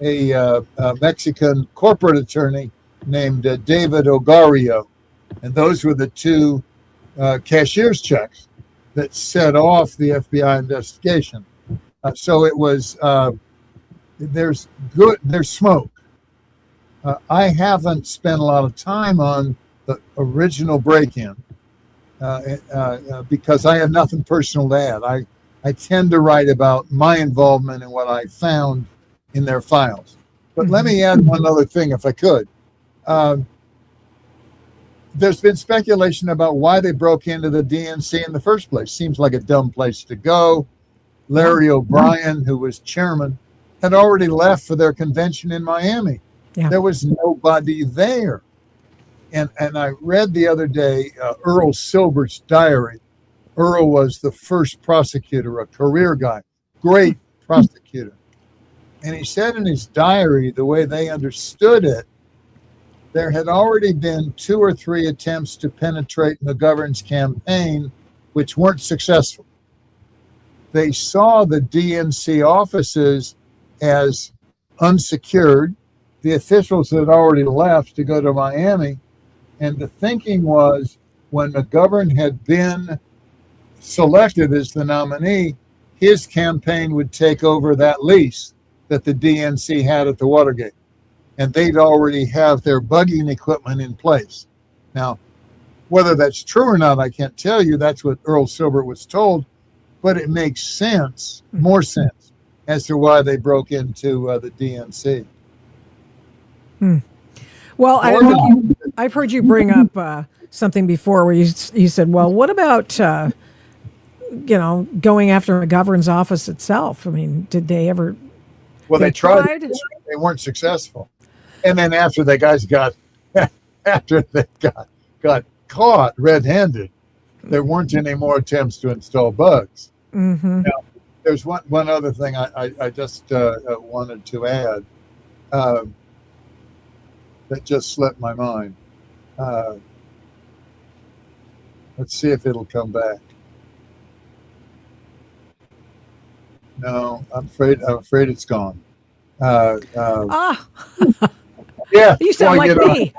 a Mexican corporate attorney named David Ogario. And those were the 2 cashier's checks that set off the FBI investigation. So it was, there's smoke. I haven't spent a lot of time on the original break-in because I have nothing personal to add. I tend to write about my involvement in what I found in their files. But let me add one other thing, if I could. There's been speculation about why they broke into the DNC in the first place. Seems like a dumb place to go. Larry O'Brien, who was chairman, had already left for their convention in Miami. Yeah. There was nobody there. And I read the other day Earl Silbert's diary. Earl was the first prosecutor, a career guy, great prosecutor. And he said in his diary, the way they understood it, there had already been 2 or 3 attempts to penetrate McGovern's campaign, which weren't successful. They saw the DNC offices as unsecured. The officials had already left to go to Miami. And the thinking was when McGovern had been selected as the nominee, his campaign would take over that lease that the DNC had at the Watergate. And they'd already have their bugging equipment in place. Now, whether that's true or not, I can't tell you. That's what Earl Silbert was told. But it makes sense, more sense, as to why they broke into the DNC. Well, I've heard you bring up something before where you said, well, what about, going after McGovern's office itself? I mean, did they ever... Well, they tried. They weren't successful. And then after the guys got caught red-handed, there weren't any more attempts to install bugs. Mm-hmm. Now, there's one other thing I just wanted to add that just slipped my mind. Let's see if it'll come back. No, I'm afraid it's gone. Yeah, you sound like me.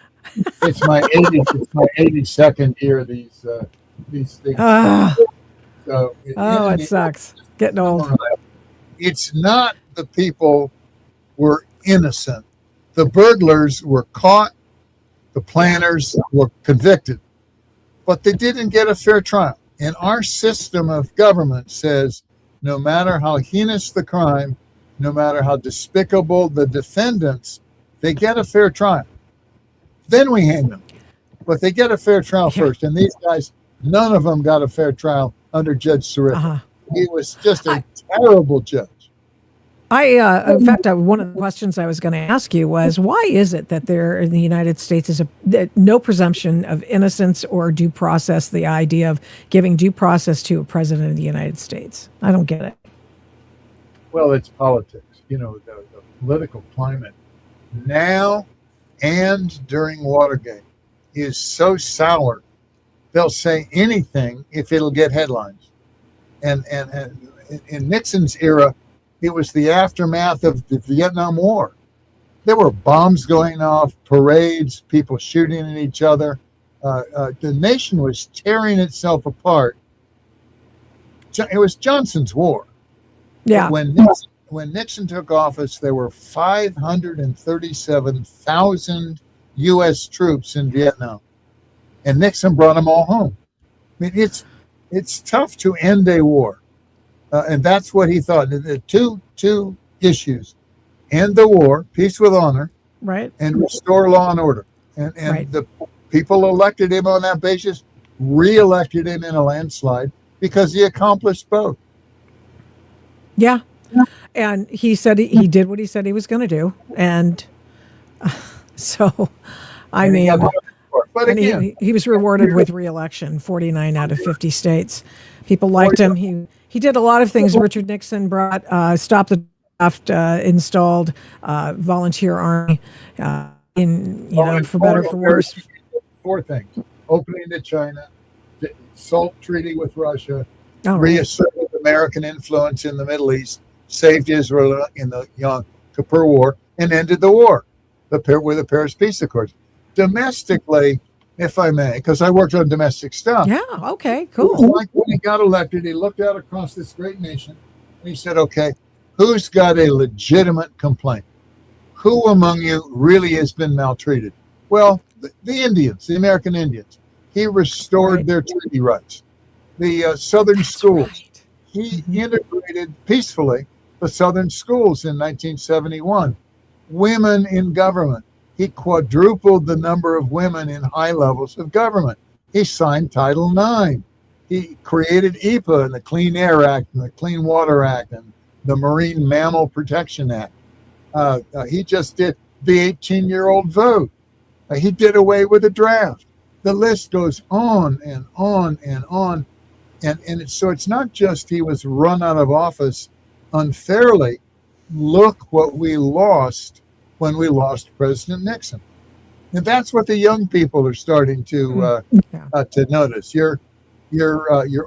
It's my 82nd year. These things. So it sucks. Getting old. It's not the people were innocent. The burglars were caught. The planners were convicted, but they didn't get a fair trial. And our system of government says no matter how heinous the crime, no matter how despicable the defendants, they get a fair trial. Then we hang them. But they get a fair trial first. And these guys, none of them got a fair trial under Judge Sirica. He was just a terrible judge. In fact, one of the questions I was going to ask you was, why is it that there in the United States is no presumption of innocence or due process, the idea of giving due process to a president of the United States? I don't get it. Well, it's politics. The political climate now and during Watergate is so sour, they'll say anything if it'll get headlines. And in Nixon's era, it was the aftermath of the Vietnam War. There were bombs going off, parades, people shooting at each other. The nation was tearing itself apart. It was Johnson's war. Yeah. When Nixon took office, there were 537,000 U.S. troops in Vietnam, and Nixon brought them all home. I mean, it's tough to end a war, and that's what he thought. The two issues: end the war, peace with honor, Right. and restore law and order. And Right. the people elected him on that basis, re-elected him in a landslide because he accomplished both. Yeah. And he said he did what he said he was going to do. And so, I And he mean, got voted for. But and again, he was rewarded with re-election, 49 out of 50 states. People liked him. He did a lot of things. Richard Nixon stopped the draft, installed volunteer army, for better or for worse. 4 things: opening to China, the SALT treaty with Russia, Oh, right. reasserted American influence in the Middle East, saved Israel in the Yom Kippur War, and ended the war with the Paris Peace Accords. Domestically, if I may, because I worked on domestic stuff. Yeah. Okay. It was Cool. like when he got elected, he looked out across this great nation and he said, okay, who's got a legitimate complaint? Who among you really has been maltreated? Well, the Indians, the American Indians. He restored Right. their treaty rights. The Southern schools. Right. He integrated peacefully the Southern schools in 1971. Women in government. He quadrupled the number of women in high levels of government. He signed Title IX. He created EPA and the Clean Air Act and the Clean Water Act and the Marine Mammal Protection Act. He just did the 18-year-old vote. He did away with the draft. The list goes on and on and on. So it's not just he was run out of office unfairly. Look what we lost when we lost President Nixon. And that's what the young people are starting to notice. Your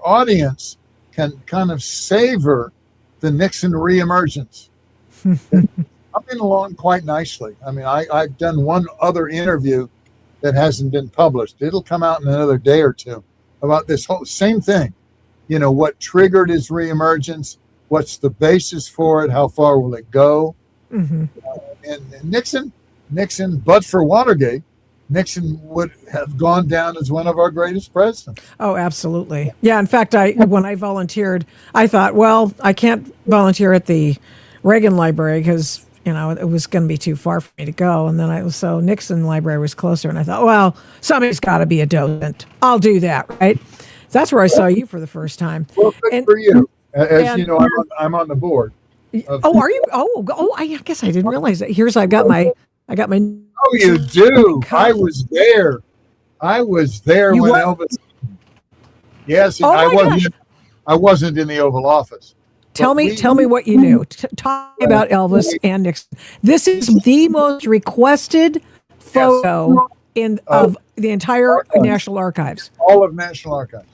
audience can kind of savor the Nixon reemergence. Coming along quite nicely. I mean, I've done one other interview that hasn't been published. It'll come out in another day or two about this whole same thing. You know, what triggered his reemergence? What's the basis for it? How far will it go? Mm-hmm. And Nixon, but for Watergate, Nixon would have gone down as one of our greatest presidents. Oh, absolutely. Yeah. In fact, when I volunteered, I thought, well, I can't volunteer at the Reagan Library because it was going to be too far for me to go. And then so Nixon Library was closer, and I thought, well, somebody's got to be a docent. I'll do that, right? That's where I saw you for the first time. Well, good for you. As you know, I'm on the board. Are you? I guess I didn't realize that. I got my. Oh, you do. I was there. You when were? Elvis. Yes, Oh my gosh. I wasn't in the Oval Office. Tell me what you knew. Talk about Elvis and Nixon. This is the most requested photo of the entire National Archives. All of National Archives.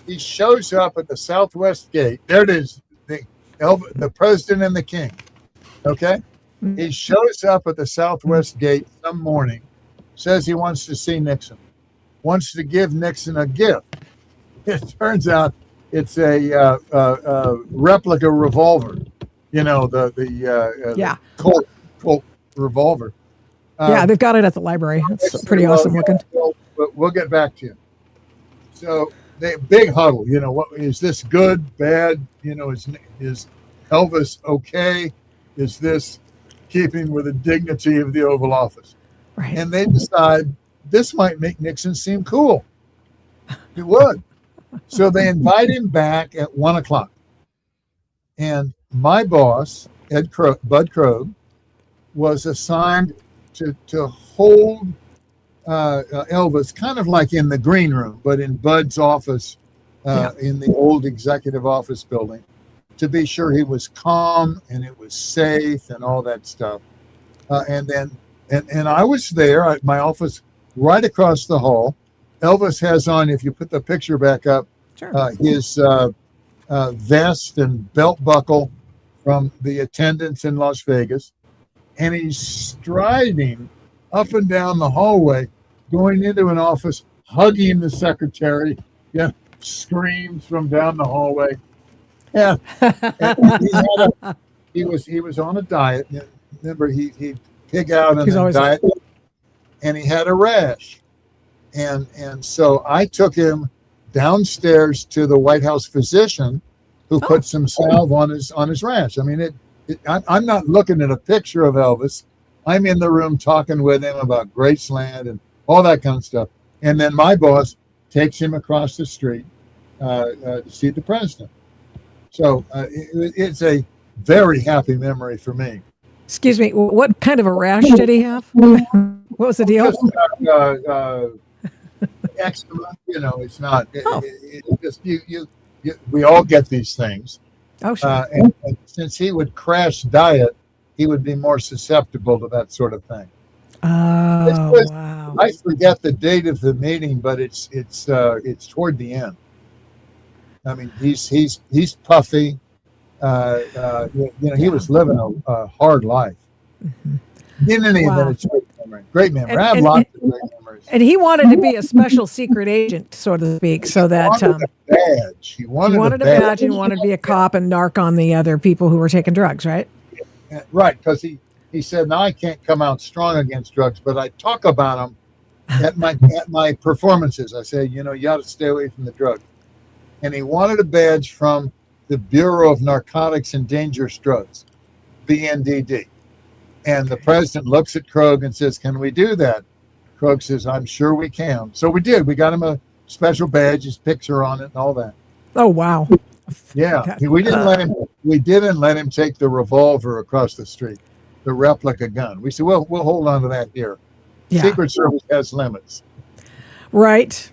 He shows up at the Southwest Gate. There it is, the president and the king. Okay? He shows up at the Southwest Gate some morning, says he wants to see Nixon, wants to give Nixon a gift. It turns out it's a replica revolver, the Colt revolver. Yeah, they've got it at the library. It's pretty awesome looking. We'll get back to you. So the big huddle. What is this good, bad? Is Elvis okay? Is this keeping with the dignity of the Oval Office? Right. And they decide this might make Nixon seem cool. It would. So they invite him back at 1:00. And my boss, Bud Krogh, was assigned to hold Elvis kind of like in the green room, but in Bud's office in the old executive office building, to be sure he was calm and it was safe and all that stuff. And I was there at my office right across the hall. Elvis has on, if you put the picture back up, Sure. His vest and belt buckle from the attendants in Las Vegas. And he's striding up and down the hallway, going into an office, hugging the secretary, screams from down the hallway. And he was on a diet. Remember, he'd pig out on a diet, and he had a rash. And so I took him downstairs to the White House physician, who put some salve on his rash. I mean, I'm not looking at a picture of Elvis. I'm in the room talking with him about Graceland and all that kind of stuff. And then my boss takes him across the street to see the president. So it's a very happy memory for me. Excuse me, what kind of a rash did he have? What was the deal? Just, eczema, it's not. It's just we all get these things. Oh, sure. And since he would crash diet, he would be more susceptible to that sort of thing. Oh, wow. I forget the date of the meeting, but it's toward the end. I mean, he's puffy. He was living a hard life. Mm-hmm. In any event, it's a great memory. Great memory. I have lots of great memories. And he wanted to be a special secret agent, so to speak, so that he wanted a badge. He wanted a badge and wanted to be a cop and narc on the other people who were taking drugs, right? Right, because he said, "Now I can't come out strong against drugs, but I talk about them at my performances. I say, you ought to stay away from the drugs." And he wanted a badge from the Bureau of Narcotics and Dangerous Drugs, BNDD. And the president looks at Krog and says, "Can we do that?" Krog says, "I'm sure we can." So we did. We got him a special badge, his picture on it, and all that. Oh, wow. Yeah, we didn't let him take the revolver across the street, the replica gun. We said, "Well, we'll hold on to that here." Yeah. Secret Service has limits. Right.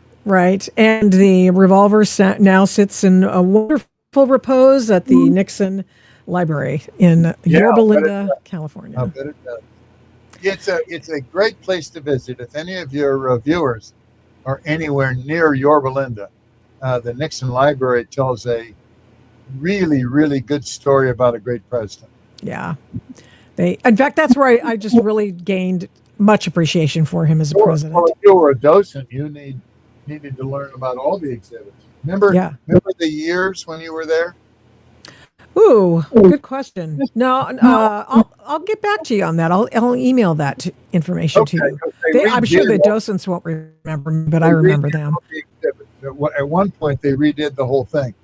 And the revolver now sits in a wonderful repose at the Nixon Library in Yorba Linda, California. I bet it does. It's a great place to visit. If any of your viewers are anywhere near Yorba Linda, the Nixon Library tells a really, really good story about a great president. Yeah. In fact, that's where I just really gained much appreciation for him as a president. Well, if you were a docent, you needed to learn about all the exhibits. Remember the years when you were there? Ooh, good question. No, I'll get back to you on that. I'll email that information to you. I'm sure the docents won't remember, but I remember them. At one point, they redid the whole thing.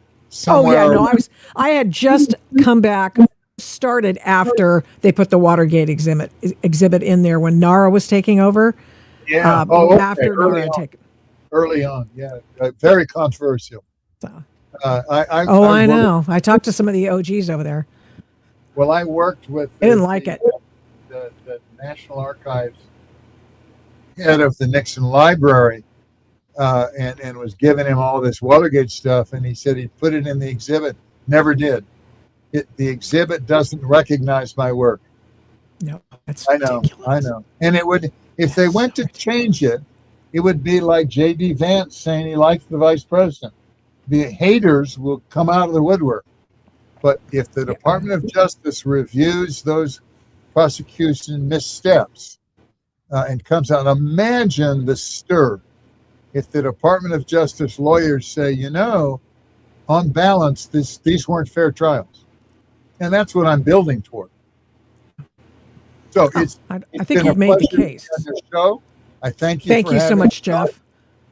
I had just come back, started after they put the Watergate exhibit in there when Nara was taking over. Yeah. After Nara had taken. Early on, yeah, very controversial. So. I know. I talked to some of the OGs over there. Well, I worked with. They didn't like it. The National Archives head of the Nixon Library, and was giving him all this Watergate stuff, and he said he'd put it in the exhibit. Never did. The exhibit doesn't recognize my work. No, that's ridiculous. I know. And it would, if they went to change it, it would be like J.D. Vance saying he likes the vice president. The haters will come out of the woodwork. But if the Department of Justice reviews those prosecution missteps and comes out, imagine the stir. If the Department of Justice lawyers say, on balance, these weren't fair trials. And that's what I'm building toward. So I think you've made the case. Show. I thank you. Thank you so much, Jeff.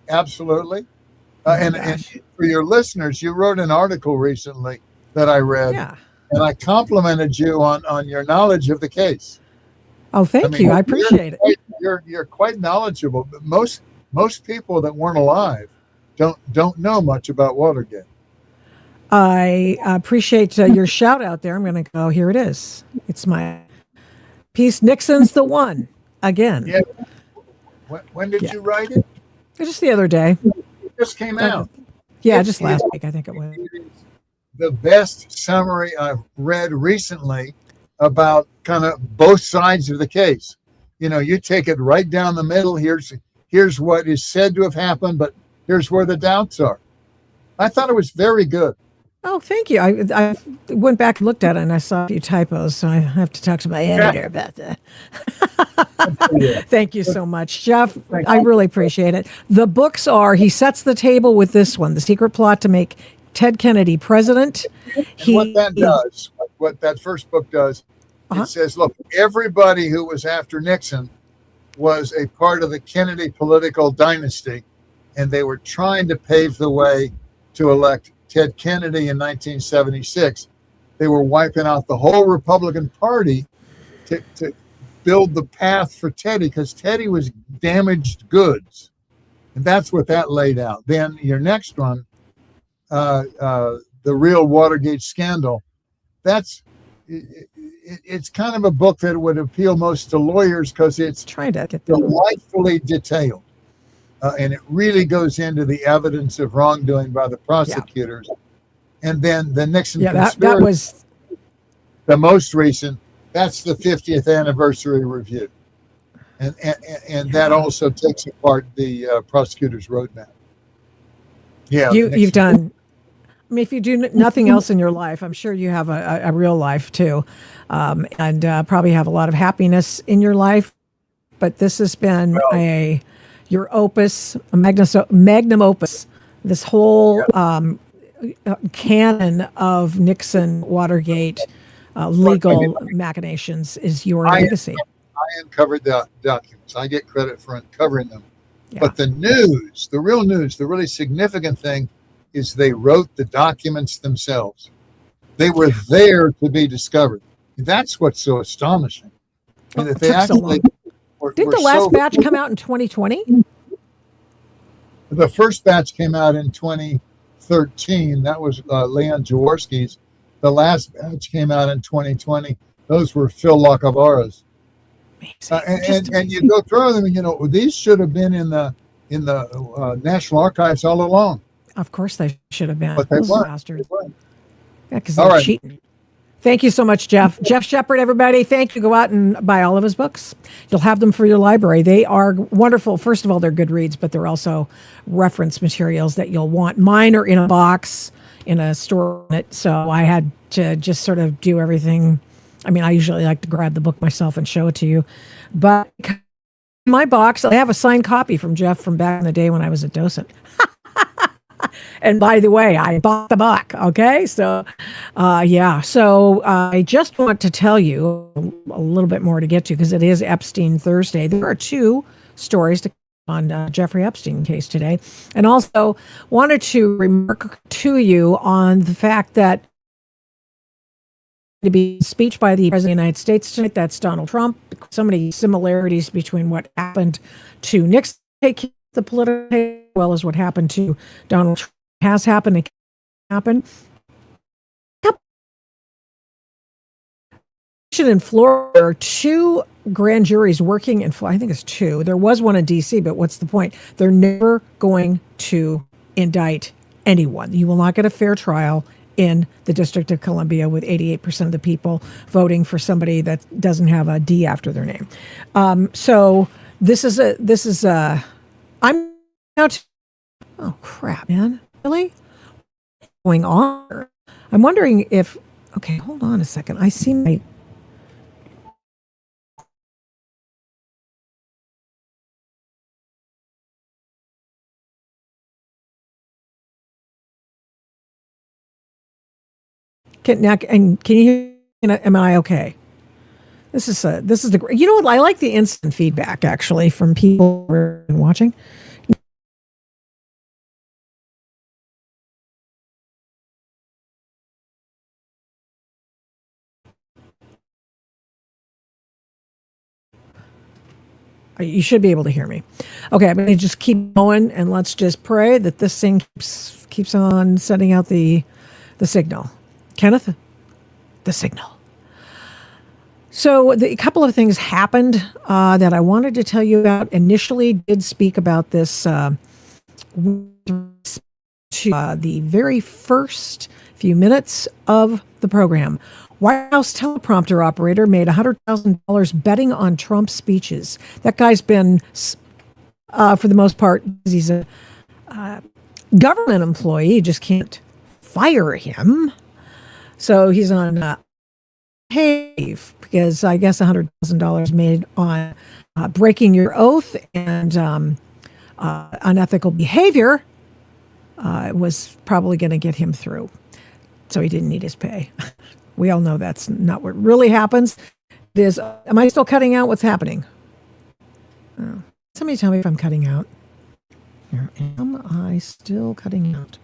Absolutely. And for your listeners, you wrote an article recently that I read, and I complimented you on your knowledge of the case. Oh, thank you. I appreciate it. You're quite knowledgeable, but most people that weren't alive don't know much about Watergate. I appreciate your shout out there. I'm going to go. Here it is. It's my piece. Nixon's the one again. Yeah. When did you write it? Just the other day. It just came out. Yeah, just last week, I think it was. The best summary I've read recently about kind of both sides of the case. You take it right down the middle. Here's what is said to have happened, but here's where the doubts are. I thought it was very good. Oh, thank you. I went back and looked at it, and I saw a few typos, so I have to talk to my editor about that. Thank you so much, Jeff. I really appreciate it. The books are, he sets the table with this one, The Secret Plot to Make Ted Kennedy president. And what that does, what that first book does, it says, look, everybody who was after Nixon was a part of the Kennedy political dynasty, and they were trying to pave the way to elect Ted Kennedy in 1976. They were wiping out the whole Republican Party to build the path for Teddy, because Teddy was damaged goods. And that's what that laid out. Then your next one, the Real Watergate Scandal, it's kind of a book that would appeal most to lawyers because it's trying to get delightfully detailed. And it really goes into the evidence of wrongdoing by the prosecutors. Yeah. And then the Nixon Conspiracy, that was the most recent. That's the 50th anniversary review. And that also takes apart the prosecutor's roadmap. Yeah, you've done. I mean, if you do nothing else in your life, I'm sure you have a real life too, and probably have a lot of happiness in your life. But this has been your opus, a magnum opus. This whole canon of Nixon Watergate legal machinations is your legacy. I uncovered the documents. I get credit for uncovering them. Yeah. But the news, the real news, the really significant thing is they wrote the documents themselves. They were there to be discovered. That's what's so astonishing. And that they actually did the last batch come out in 2020? The first batch came out in 2013. That was Leon Jaworski's. The last batch came out in 2020. Those were Phil Lacavara's. And you go through them, and you know these should have been in the National Archives all along. Of course, they should have been. But they weren't. Bastards. Yeah, because they're cheating. Thank you so much, Jeff. Jeff Shepard, everybody. Thank you. Go out and buy all of his books. You'll have them for your library. They are wonderful. First of all, they're good reads, but they're also reference materials that you'll want. Mine are in a box in a store. So I had to just sort of do everything. I mean, I usually like to grab the book myself and show it to you. But in my box, I have a signed copy from Jeff from back in the day when I was a docent. And by the way, I bought the book. Okay. So, So I just want to tell you a little bit more to get to because it is Epstein Thursday. There are two stories to on Jeffrey Epstein case today. And also wanted to remark to you on the fact that to be speech by the President of the United States tonight, that's Donald Trump. So many similarities between what happened to Nixon, the political, as well as what happened to Donald Trump has happened and can happen. In Florida, there are two grand juries working in Florida. I think it's two. There was one in D.C., but what's the point? They're never going to indict anyone. You will not get a fair trial in the District of Columbia with 88% of the people voting for somebody that doesn't have a D after their name. So I'm out. Oh crap, man! Really? What's going on? I'm wondering if. Okay, hold on a second. I see my. Can you hear? Am I okay? This is the. You know what? I like the instant feedback actually from people who are watching. You should be able to hear me. Okay, I'm going to just keep going, and let's just pray that this thing keeps on sending out the signal. Kenneth, the signal. So a couple of things happened that I wanted to tell you about. Initially, did speak about this to the very first few minutes of the program. White House teleprompter operator made $100,000 betting on Trump's speeches. That guy's been, for the most part, he's a government employee. You just can't fire him. So he's on pave because I guess $100,000 made on breaking your oath and unethical behavior. was probably going to get him through. So he didn't need his pay. We all know that's not what really happens. Am I still cutting out? What's happening? Oh, somebody tell me if I'm cutting out. Here, am I still cutting out?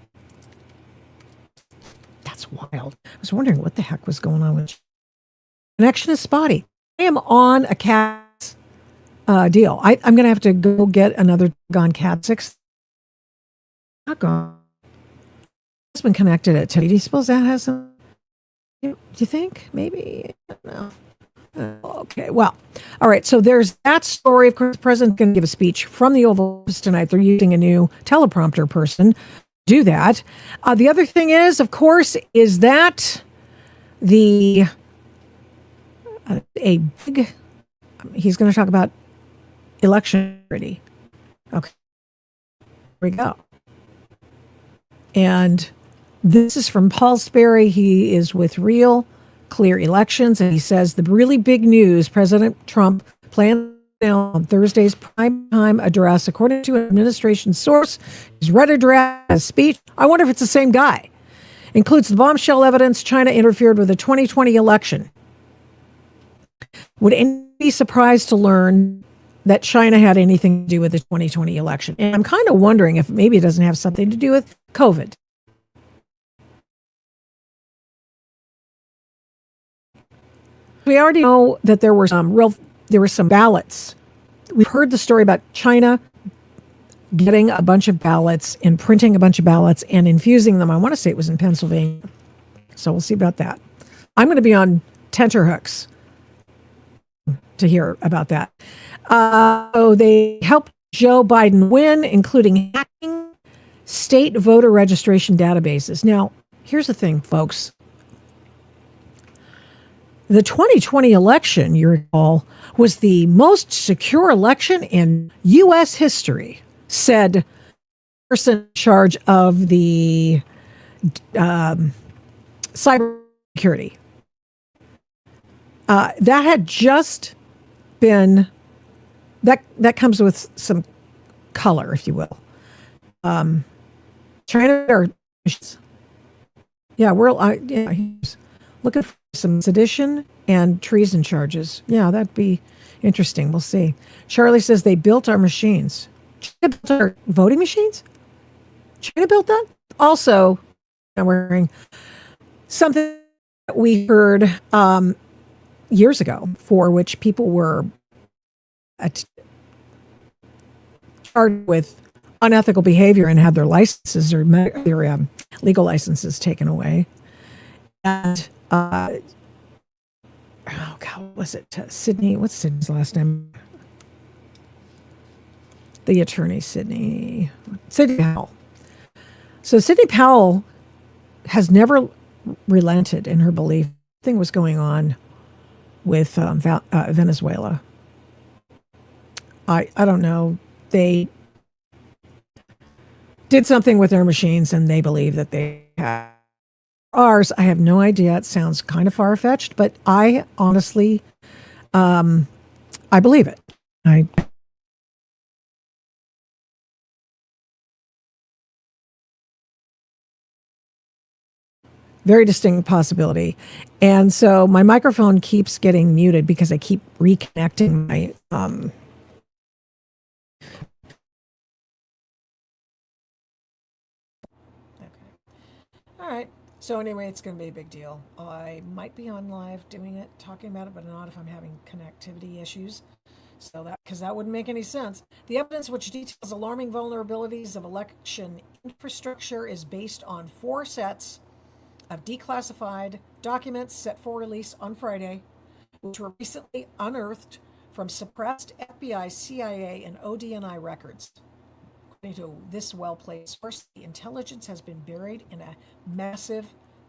That's wild. I was wondering what the heck was going on with connection is spotty. I am on a Cat deal. I'm going to have to go get another gone Cat 6. Not gone. It's been connected at 10. Do you suppose that has some? Do you think? Maybe? I don't know. Okay, well, all right. So there's that story. Of course, the president's going to give a speech from the Oval Office tonight. They're using a new teleprompter person to do that. The other thing is, of course, is that he's going to talk about election security. Okay, here we go. And this is from Paul Sperry. He is with Real Clear Elections, and he says the really big news President Trump planned on Thursday's primetime address, according to an administration source, his red address speech. I wonder if it's the same guy. Includes the bombshell evidence China interfered with the 2020 election. Would anyone be surprised to learn that China had anything to do with the 2020 election? And I'm kind of wondering if maybe it doesn't have something to do with COVID. We already know that there were some ballots. We've heard the story about China getting a bunch of ballots and printing a bunch of ballots and infusing them. I want to say it was in Pennsylvania. So we'll see about that. I'm going to be on tenterhooks to hear about that. So they helped Joe Biden win, including hacking state voter registration databases. Now, here's the thing, folks. The 2020 election, you recall, was the most secure election in U.S. history, said the person in charge of the cybersecurity. That had just been, that comes with some color, if you will. China, or yeah, he's looking for some sedition and treason charges. Yeah, that'd be interesting. We'll see. Charlie says they built our machines. China built our voting machines? China built that? Also, I'm wearing something that we heard years ago, for which people were charged with unethical behavior and had their licenses or their legal licenses taken away. And oh God, what was it? Sydney? What's Sydney's last name? The attorney, Sydney Powell. So Sydney Powell has never relented in her belief something was going on with Venezuela. I don't know. They did something with their machines, and they believe that they have ours. I have no idea. It sounds kind of far-fetched, but I honestly, I believe it. Very distinct possibility. And so my microphone keeps getting muted because I keep reconnecting my Okay. All right. So anyway, it's going to be a big deal. I might be on live doing it, talking about it, but not if I'm having connectivity issues. So because that wouldn't make any sense. The evidence which details alarming vulnerabilities of election infrastructure is based on 4 sets of declassified documents set for release on Friday, which were recently unearthed from suppressed FBI, CIA, and ODNI records. According to this well-placed source, the intelligence has been buried in a massive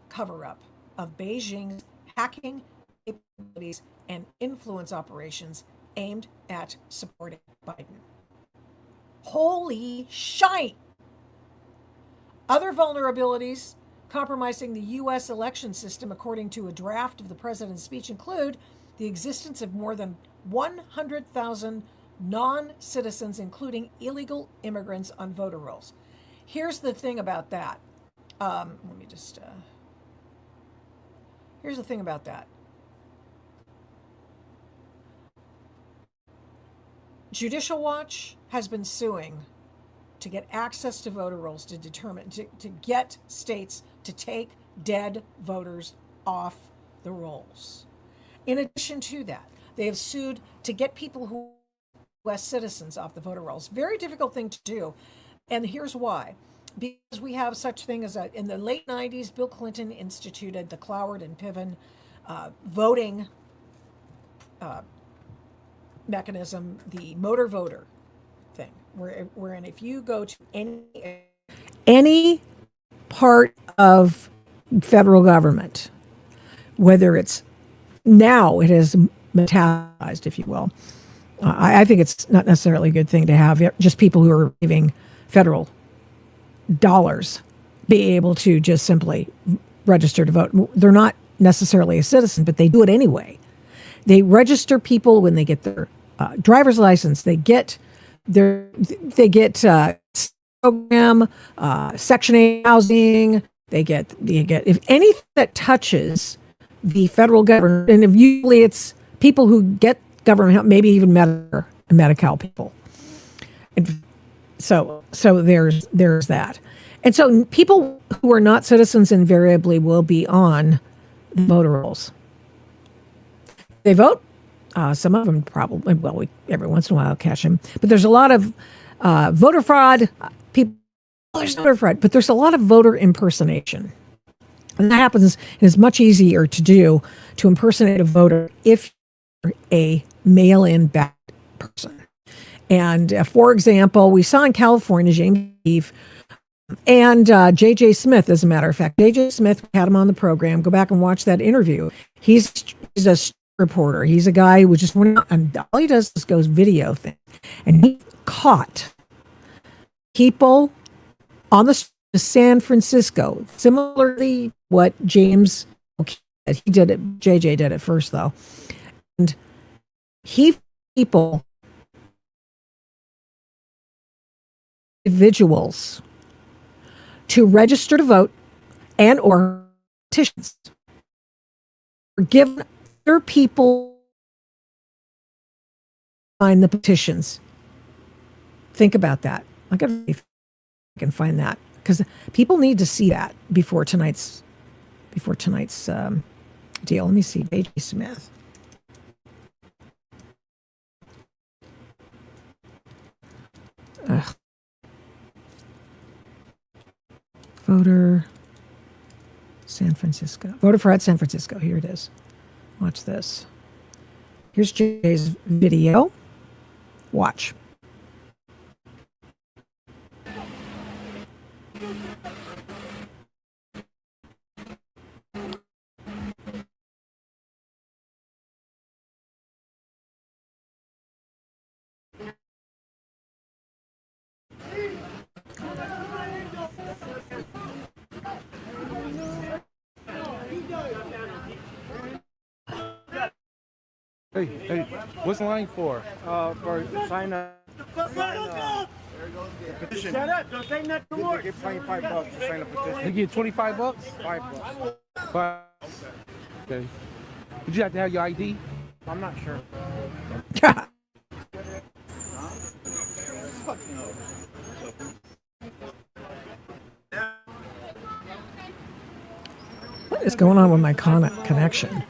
cover-up of Beijing's hacking capabilities and influence operations aimed at supporting Biden. Holy shite! Other vulnerabilities compromising the U.S. election system, according to a draft of the president's speech, include the existence of more than 100,000 non-citizens, including illegal immigrants, on voter rolls. here's the thing about that. Here's the thing about that. Judicial Watch has been suing to get access to voter rolls to determine, to get states to take dead voters off the rolls. In addition to that, they have sued to get people who are U.S. citizens off the voter rolls. Very difficult thing to do. And here's why. Because we have such thing as in the late 90s, Bill Clinton instituted the Cloward and Piven voting mechanism, the motor voter thing, wherein if you go to any part of federal government, whether it's now it has metastasized, if you will. I think it's not necessarily a good thing to have just people who are receiving federal dollars be able to just simply register to vote. They're not necessarily a citizen, but they do it anyway. They register people when they get their driver's license. They get program, Section 8 housing. They get if anything that touches the federal government, and usually it's people who get government help, maybe even Medicare and Medi-Cal people. And so there's that. And so people who are not citizens invariably will be on the voter rolls. They vote. Some of them probably, well, every once in a while catch them. But there's a lot of voter fraud. People, there's voter fraud, but there's a lot of voter impersonation. And that happens, and it's much easier to do to impersonate a voter if you're a mail-in ballot person. And for example, we saw in California, James Eve and J.J. Smith, as a matter of fact. J.J. Smith, had him on the program. Go back and watch that interview. He's a reporter. He's a guy who just went out, and all he does is goes video thing. And he caught people on the street of San Francisco, similarly what James did. He did it. JJ did it first, though. And people, individuals, to register to vote and or petitions. Give other people sign the petitions. Think about that. I can find that, because people need to see that before tonight's deal. Let me see. J.J. Smith. Voter San Francisco. Voter fraud San Francisco. Here it is. Watch this. Here's Jay's video. Watch. Hey, what's the line for? For sign up. Petition. Shut up! Don't say nothing more. They get $25 to sign a petition. You get $25? $5. $5. Okay. Would you have to have your ID? I'm not sure. What is going on with my connection?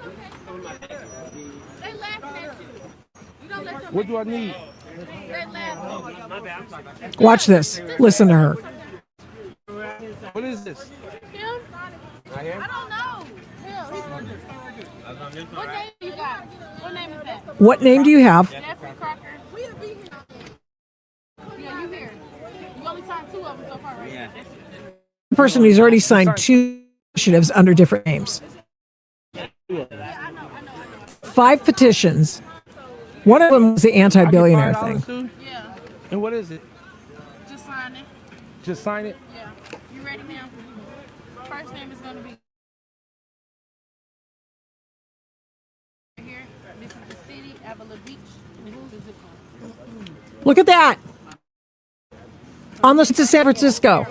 What do I need? Watch this. Listen to her. What is this? I don't know. What name you got? What name is that? What name do you have? Jeffrey Crocker. Yeah, you here. You only signed 2 of them so far, right? Yeah. The person who's already signed 2 initiatives under different names. 5 petitions. One of them was the anti-billionaire thing. Too? Yeah. And what is it? Just sign it. Just sign it? Yeah. You ready now? First name is going to be here. This is the city, Avila Beach. This is the zip code. Look at that. On the to San Francisco.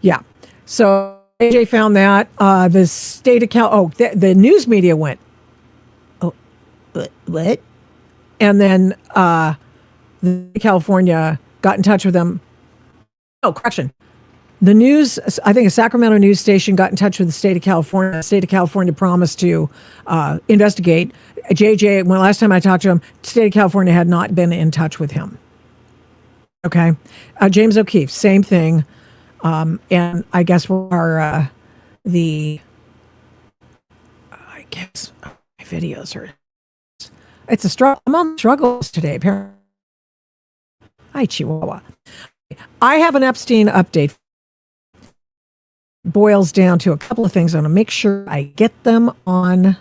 Yeah. So AJ found that. The state of the news media went, oh, what? And then California got in touch with them. Oh, correction. The news, I think a Sacramento news station got in touch with the state of California. The state of California promised to investigate. JJ, when last time I talked to him, the state of California had not been in touch with him. Okay. James O'Keefe, same thing. And I guess my videos are, it's a struggle. I'm on struggles today, apparently. Hi, Chihuahua. I have an Epstein update. Boils down to a couple of things. I want to make sure I get them on.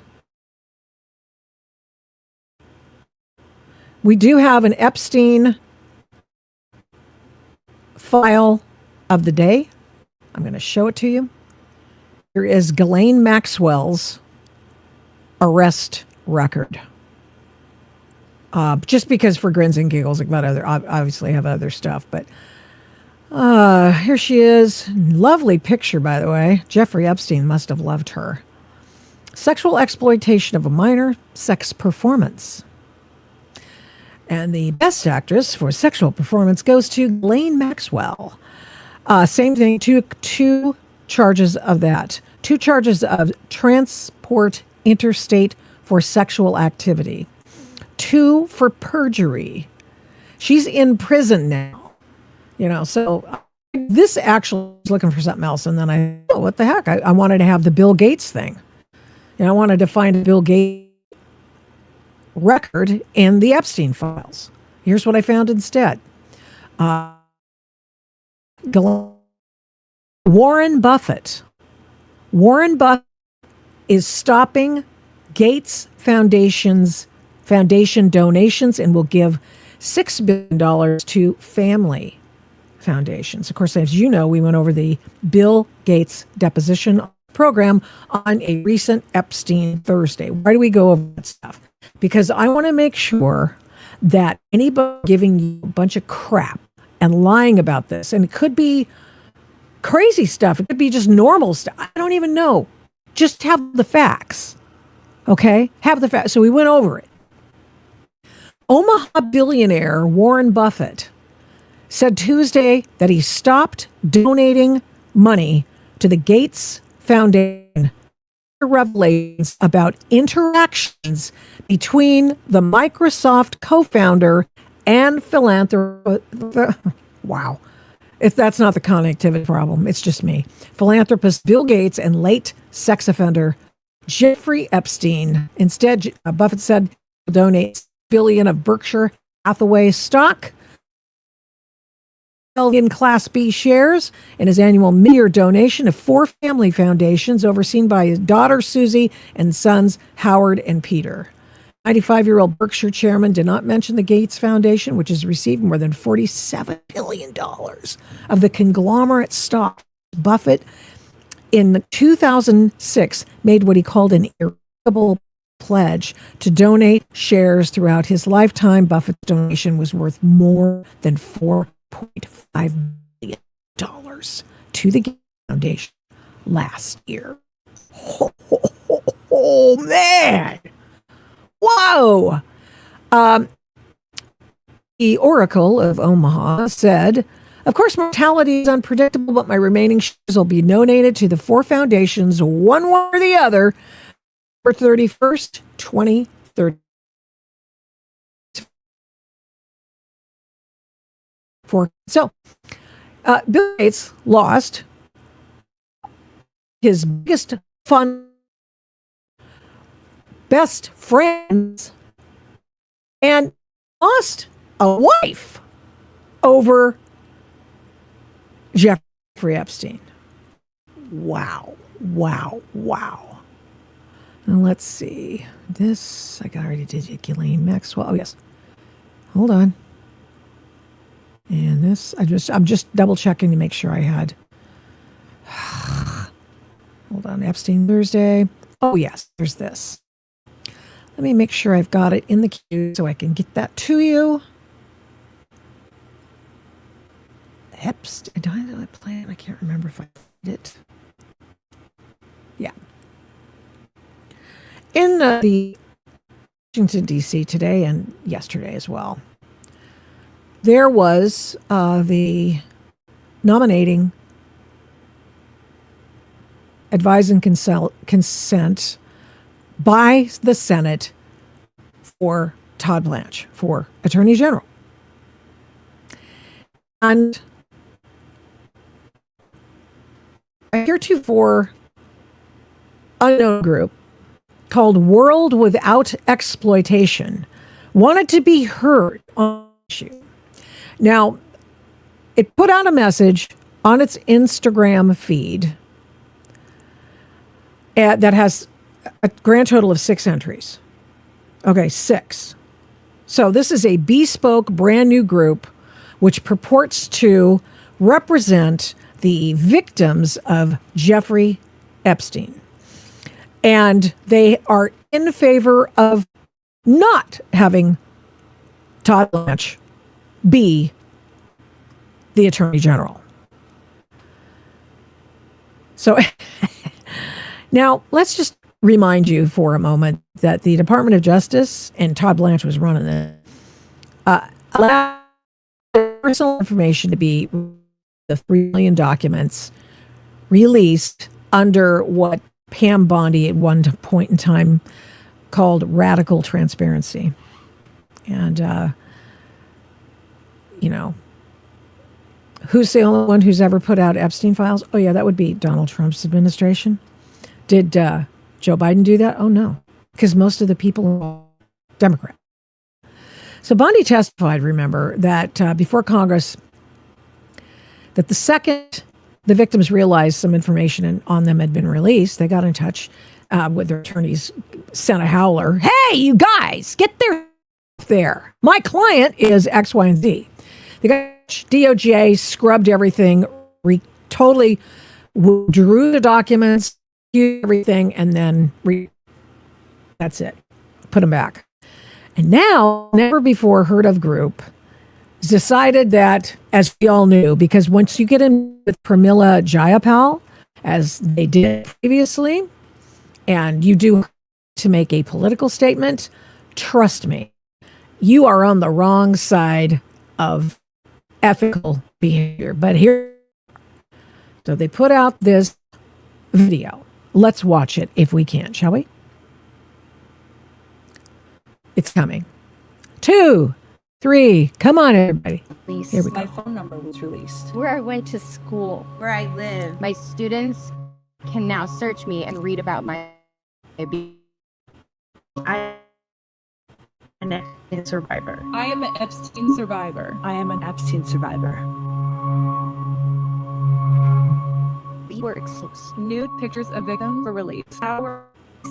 We do have an Epstein file of the day. I'm going to show it to you. Here is Ghislaine Maxwell's arrest record. Just because for grins and giggles, about other, obviously have other stuff, but here she is. Lovely picture, by the way. Jeffrey Epstein must have loved her. Sexual exploitation of a minor, sex performance. And the best actress for sexual performance goes to Ghislaine Maxwell. Same thing, two charges of that. 2 charges of transport interstate for sexual activity. 2 for perjury. She's in prison now. So this actually was looking for something else. And then what the heck? I wanted to have the Bill Gates thing. And I wanted to find a Bill Gates record in the Epstein files. Here's what I found instead. Warren Buffett. Warren Buffett is stopping Gates foundation donations and will give $6 billion to family foundations. Of course, as you know, we went over the Bill Gates deposition program on a recent Epstein Thursday. Why do we go over that stuff? Because I want to make sure that anybody giving you a bunch of crap and lying about this, and it could be crazy stuff, it could be just normal stuff, I don't even know. Just have the facts. Okay? Have the facts. So we went over it. Omaha billionaire Warren Buffett said Tuesday that he stopped donating money to the Gates Foundation. Revelations about interactions between the Microsoft co-founder and philanthropist. Wow. If that's not the connectivity problem, it's just me. Philanthropist Bill Gates and late sex offender Jeffrey Epstein. Instead, Buffett said he'll donate $1 billion of Berkshire Hathaway stock in Class B shares in his annual mid-year donation of 4 family foundations overseen by his daughter Susie and sons Howard and Peter. 95-year-old Berkshire chairman did not mention the Gates Foundation, which has received more than $47 billion of the conglomerate stock. Buffett, in 2006, made what he called an irrevocable pledge to donate shares throughout his lifetime. Buffett's donation was worth more than $4.5 billion to the Gates Foundation last year. Oh man! Whoa! The Oracle of Omaha said, of course, mortality is unpredictable, but my remaining shares will be donated to the 4 foundations, one way or the other, for 31st, 2030. So, Bill Gates lost his biggest fund, best friends, and lost a wife over Jeffrey Epstein. Wow. Now let's see. This, I already did it. Ghislaine Maxwell. Oh, yes. Hold on. And this, I'm just double checking to make sure I had. Hold on. Epstein Thursday. Oh, yes. There's this. Let me make sure I've got it in the queue so I can get that to you. Epstein. Did I play it? I can't remember if I did it. Yeah. In the Washington, D.C. today and yesterday as well, there was the nominating, advise and consent by the Senate for Todd Blanche for Attorney General. And a heretofore unknown group called World Without Exploitation wanted to be heard on the issue. Now, it put out a message on its Instagram feed that has a grand total of 6 entries. Okay, 6. So this is a bespoke, brand new group which purports to represent the victims of Jeffrey Epstein. And they are in favor of not having Todd Blanche be the Attorney General. So now let's just remind you for a moment that the Department of Justice, and Todd Blanche was running it, allowed personal information to be the 3 million documents released under what Pam Bondi at one point in time called radical transparency. And, who's the only one who's ever put out Epstein files? Oh, yeah, that would be Donald Trump's administration. Did Joe Biden do that? Oh, no, because most of the people are Democrat. So Bondi testified, remember, that before Congress, that the second the victims realized some information on them had been released, they got in touch with their attorneys, sent a howler. Hey, you guys, get there. My client is X, Y, and Z. The DOJ scrubbed everything, totally withdrew the documents, everything, and then that's it. Put them back. And now, never before heard of group decided that, as we all knew, because once you get in with Pramila Jayapal, as they did previously, and you do to make a political statement, trust me, you are on the wrong side of ethical behavior. But here, so they put out this video. Let's watch it if we can, shall we? It's coming. 2, 3, come on, everybody. Here we go. My phone number was released. Where I went to school, Where I live. my students can now search me and read about my abuse. I am an Epstein survivor. I am an Epstein survivor. I am an Epstein survivor. Works. Nude pictures of victims were released. Our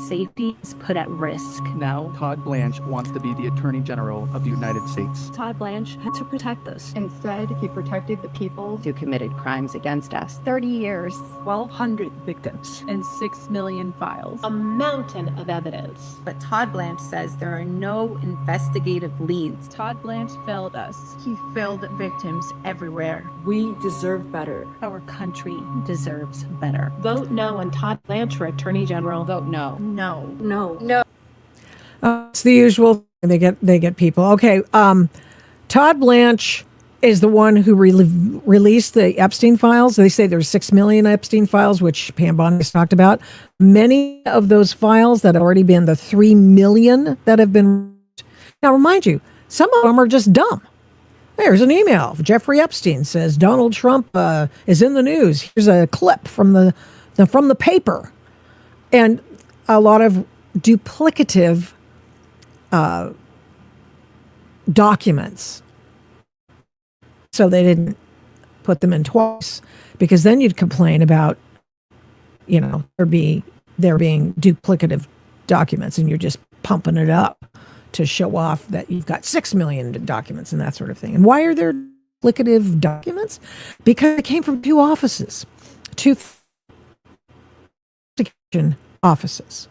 safety is put at risk. Now, Todd Blanche wants to be the Attorney General of the United States. Todd Blanche had to protect us. Instead, he protected the people who committed crimes against us. 30 years. 1,200 victims. And 6 million files. A mountain of evidence. But Todd Blanche says there are no investigative leads. Todd Blanche failed us. He failed victims everywhere. We deserve better. Our country deserves better. Vote no on Todd Blanche for Attorney General. Vote no. No. No. No. It's the usual. They get people. Okay. Todd Blanche is the one who released the Epstein files. They say there's 6 million Epstein files, which Pam Bondi has talked about. Many of those files that have already been the 3 million that have been. Now, remind you, some of them are just dumb. There's an email. Jeffrey Epstein says Donald Trump is in the news. Here's a clip from the paper, and a lot of duplicative documents. So they didn't put them in twice, because then you'd complain about, there being duplicative documents, and you're just pumping it up to show off that you've got 6 million documents and that sort of thing. And why are there duplicative documents? Because it came from 2 offices, 2 offices,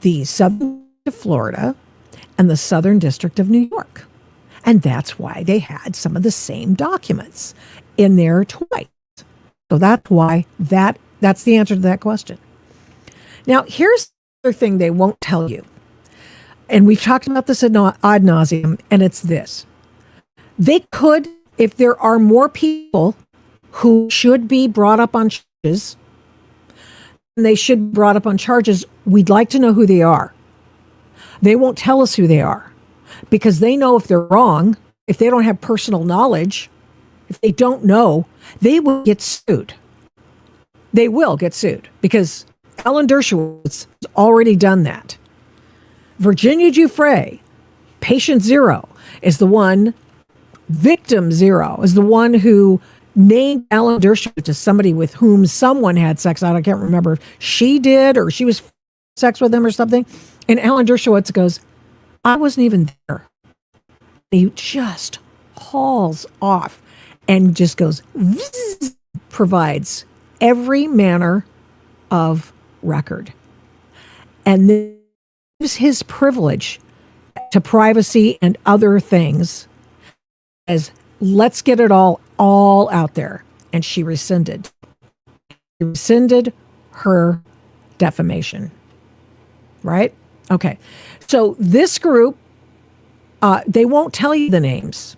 the Southern District of Florida and the Southern District of New York. And that's why they had some of the same documents. in there twice. So that's why that's the answer to that question. Now, here's the other thing they won't tell you. And we've talked about this ad nauseum, and it's this. They could, if there are more people who should be brought up on charges, and they should be brought up on charges, we'd like to know who they are. They won't tell us who they are because they know if they're wrong, if they don't have personal knowledge, if they don't know, they will get sued. They will get sued because Alan Dershowitz has already done that. Virginia Giuffre, patient zero, is the one, victim zero, is the one who named Alan Dershowitz as somebody with whom someone had sex. I can't remember if she did or she was sex with him or something. And Alan Dershowitz goes, I wasn't even there. He just hauls off and just goes, provides every manner of record. And this is his privilege to privacy and other things as let's get it all out there. And she rescinded. She rescinded her defamation. Right? Okay. So this group, they won't tell you the names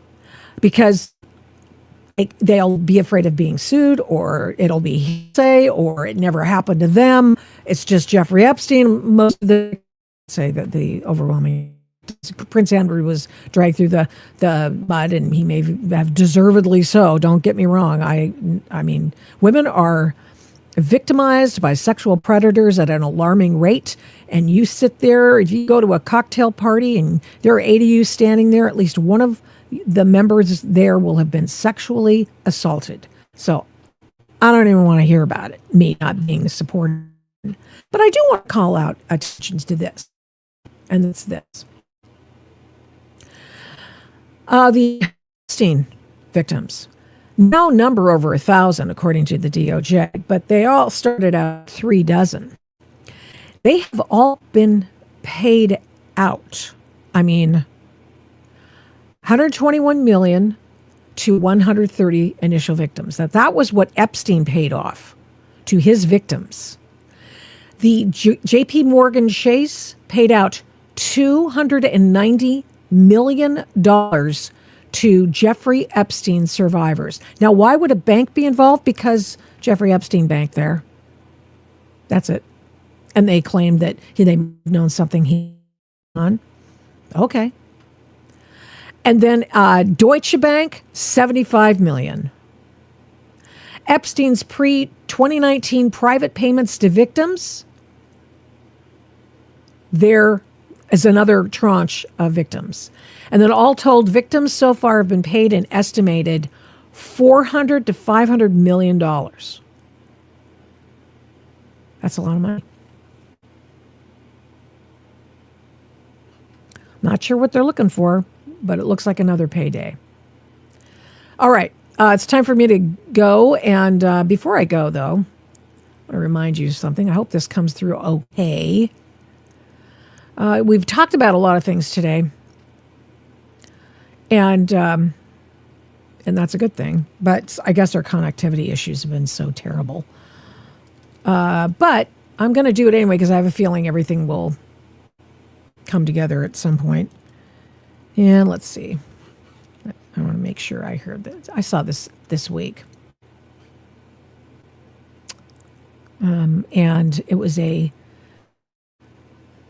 because they'll be afraid of being sued, or it'll be hearsay, or it never happened to them. It's just Jeffrey Epstein. Most of the say that the overwhelming Prince Andrew was dragged through the mud, and he may have deservedly so. Don't get me wrong. I mean, women are victimized by sexual predators at an alarming rate. And you sit there, if you go to a cocktail party and there are 8 of you standing there, at least one of the members there will have been sexually assaulted. So I don't even want to hear about it, me not being supported. But I do want to call out attention to this. And it's this. The Epstein victims now number over 1,000, according to the DOJ, but they all started out 3 dozen. They have all been paid out. I mean, 121 million to 130 initial victims. That was what Epstein paid off to his victims. The JP Morgan Chase paid out $290 million to Jeffrey Epstein survivors. Now, why would a bank be involved? Because Jeffrey Epstein banked there. That's it. And they claimed that they've known something he on. Okay. And then Deutsche Bank, $75 million. Epstein's pre-2019 private payments to victims, there is another tranche of victims. And then all told, victims so far have been paid an estimated $400 to $500 million. That's a lot of money. Not sure what they're looking for, but it looks like another payday. All right. It's time for me to go. And before I go, though, I want to remind you of something. I hope this comes through okay. We've talked about a lot of things today. And that's a good thing. But I guess our connectivity issues have been so terrible. But I'm going to do it anyway because I have a feeling everything will come together at some point. And let's see. I want to make sure I heard this. I saw this week. And it was a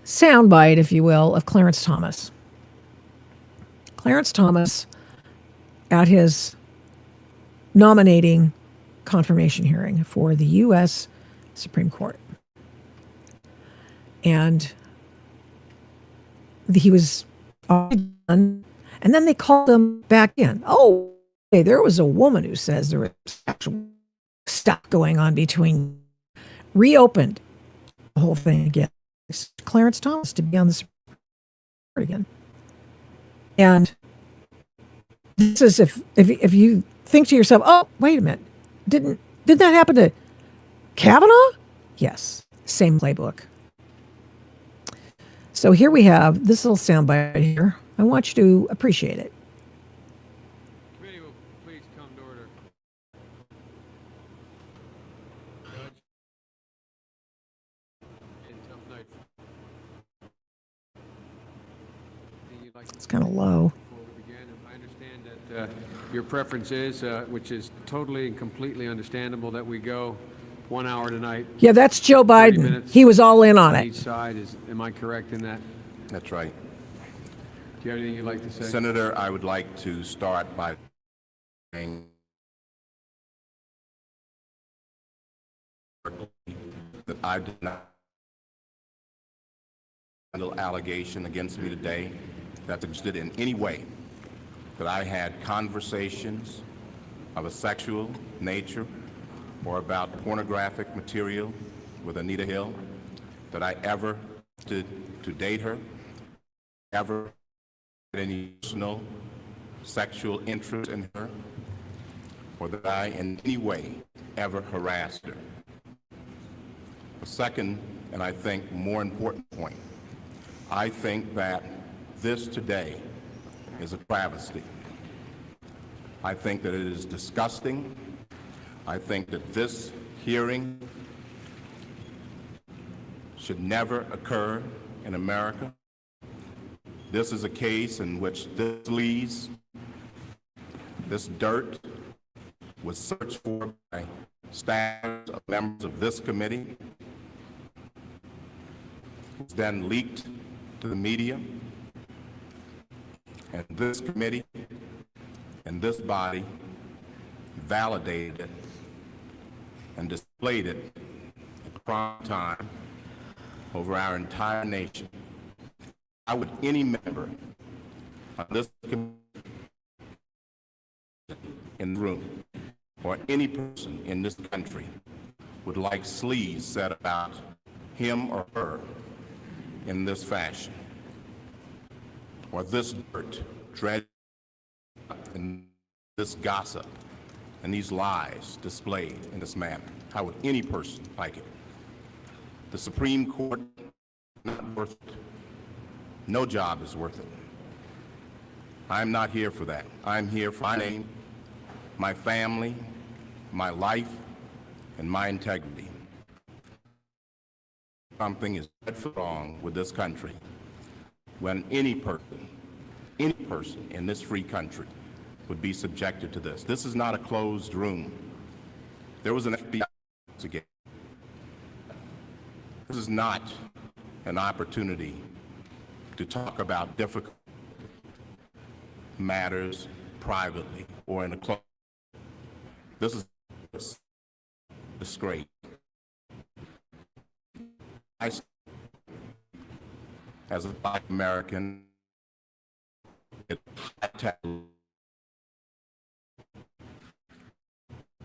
soundbite, if you will, of Clarence Thomas. Clarence Thomas at his nominating confirmation hearing for the U.S. Supreme Court. And he was already done, and then they called him back in. Oh, hey, there was a woman who says there was actual stuff going on between. Reopened the whole thing again. Clarence Thomas to be on the Supreme Court again. And this is if you think to yourself, oh, wait a minute, did that happen to Kavanaugh? Yes, same playbook. So here we have this little soundbite here. I want you to appreciate it. low. I understand that your preference is, which is totally and completely understandable, that we go 1 hour tonight. Yeah, that's Joe 30 Biden. minutes He was all in on on it. each side. Am I correct in that? That's right. Do you have anything you'd like to say? Senator, I would like to start by saying that I did not handle allegation against me today that existed in any way that I had conversations of a sexual nature or about pornographic material with Anita Hill, that I ever did to date her, ever had any personal sexual interest in her, or that I in any way ever harassed her. The second, and I think more important point, I think that this today is a travesty. I think that it is disgusting. I think that this hearing should never occur in America. This is a case in which this leaves, this dirt was searched for by staff of members of this committee. It was then leaked to the media, and this committee and this body validated it and displayed it at prime time over our entire nation. How would any member of this committee in the room or any person in this country would like sleaze said about him or her in this fashion, or this dirt dredged and this gossip and these lies displayed in this manner? How would any person like it? The Supreme Court, not worth it. No job is worth it. I'm not here for that. I'm here for my name, my family, my life, and my integrity. Something is dreadfully wrong with this country when any person in this free country would be subjected to this. This is not a closed room. There was an FBI investigation. This is not an opportunity to talk about difficult matters privately or in a closed. This is a disgrace. I, as a Black American,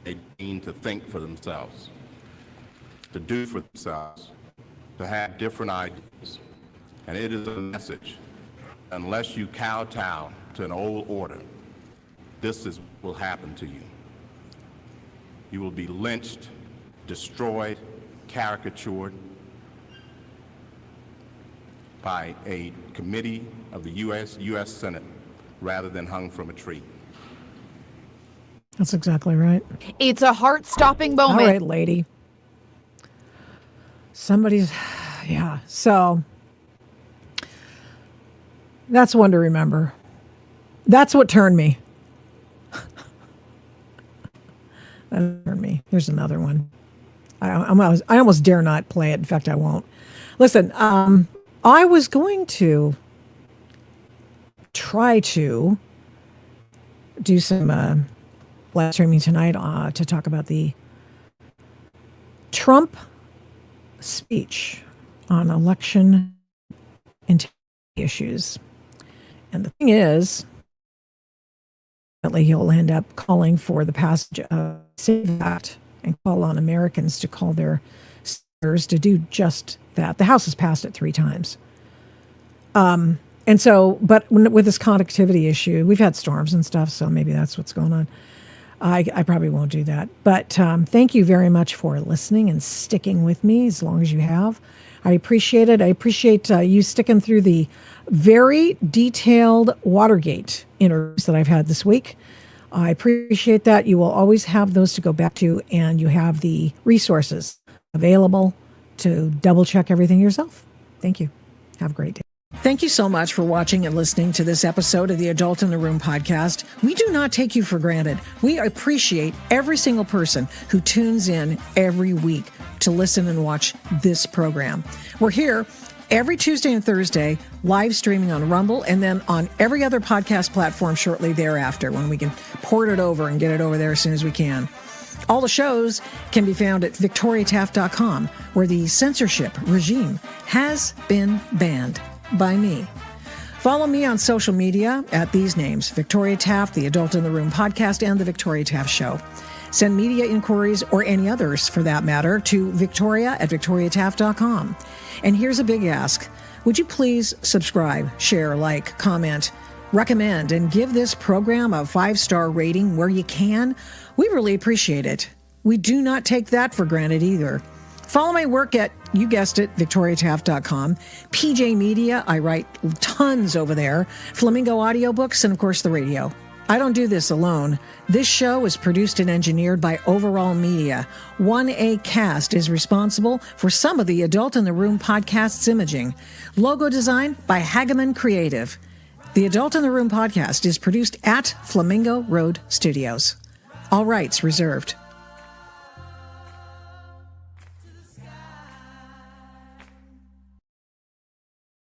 they need to think for themselves, to do for themselves, to have different ideas. And it is a message. Unless you kowtow to an old order, this is what will happen to you. You will be lynched, destroyed, caricatured by a committee of the U.S. Senate rather than hung from a tree. That's exactly right. It's a heart-stopping moment. All right, lady. Yeah. So that's one to remember. That's what turned me. That turned me. Here's another one. I almost dare not play it. In fact, I won't. Listen, I was going to try to do some live streaming tonight to talk about the Trump speech on election integrity issues. And the thing is, he'll end up calling for the passage of SAVE Act and call on Americans to call their senators to do just that. The House has passed it 3 times. And so, but with this conductivity issue, we've had storms and stuff, so maybe that's what's going on. I probably won't do that. But thank you very much for listening and sticking with me as long as you have. I appreciate it. I appreciate you sticking through the very detailed Watergate interviews that I've had this week. I appreciate that. You will always have those to go back to, and you have the resources available to double check everything yourself. Thank you. Have a great day. Thank you so much for watching and listening to this episode of the Adult in the Room podcast. We do not take you for granted. We appreciate every single person who tunes in every week to listen and watch this program. We're here every Tuesday and Thursday, live streaming on Rumble, and then on every other podcast platform shortly thereafter when we can port it over and get it over there as soon as we can. All the shows can be found at victoriataft.com, where the censorship regime has been banned by me. Follow me on social media at these names: Victoria Taft, the Adult in the Room podcast, and the Victoria Taft Show. Send media inquiries, or any others for that matter, to victoria@victoriataft.com. And here's a big ask. Would you please subscribe, share, like, comment, recommend, and give this program a 5-star rating where you can? We really appreciate it. We do not take that for granted either. Follow my work at, you guessed it, victoriataft.com. PJ Media, I write tons over there. Flamingo Audiobooks, and of course the radio. I don't do this alone. This show is produced and engineered by Overall Media. 1A Cast is responsible for some of the Adult in the Room podcast's imaging. Logo design by Hageman Creative. The Adult in the Room podcast is produced at Flamingo Road Studios. All rights reserved.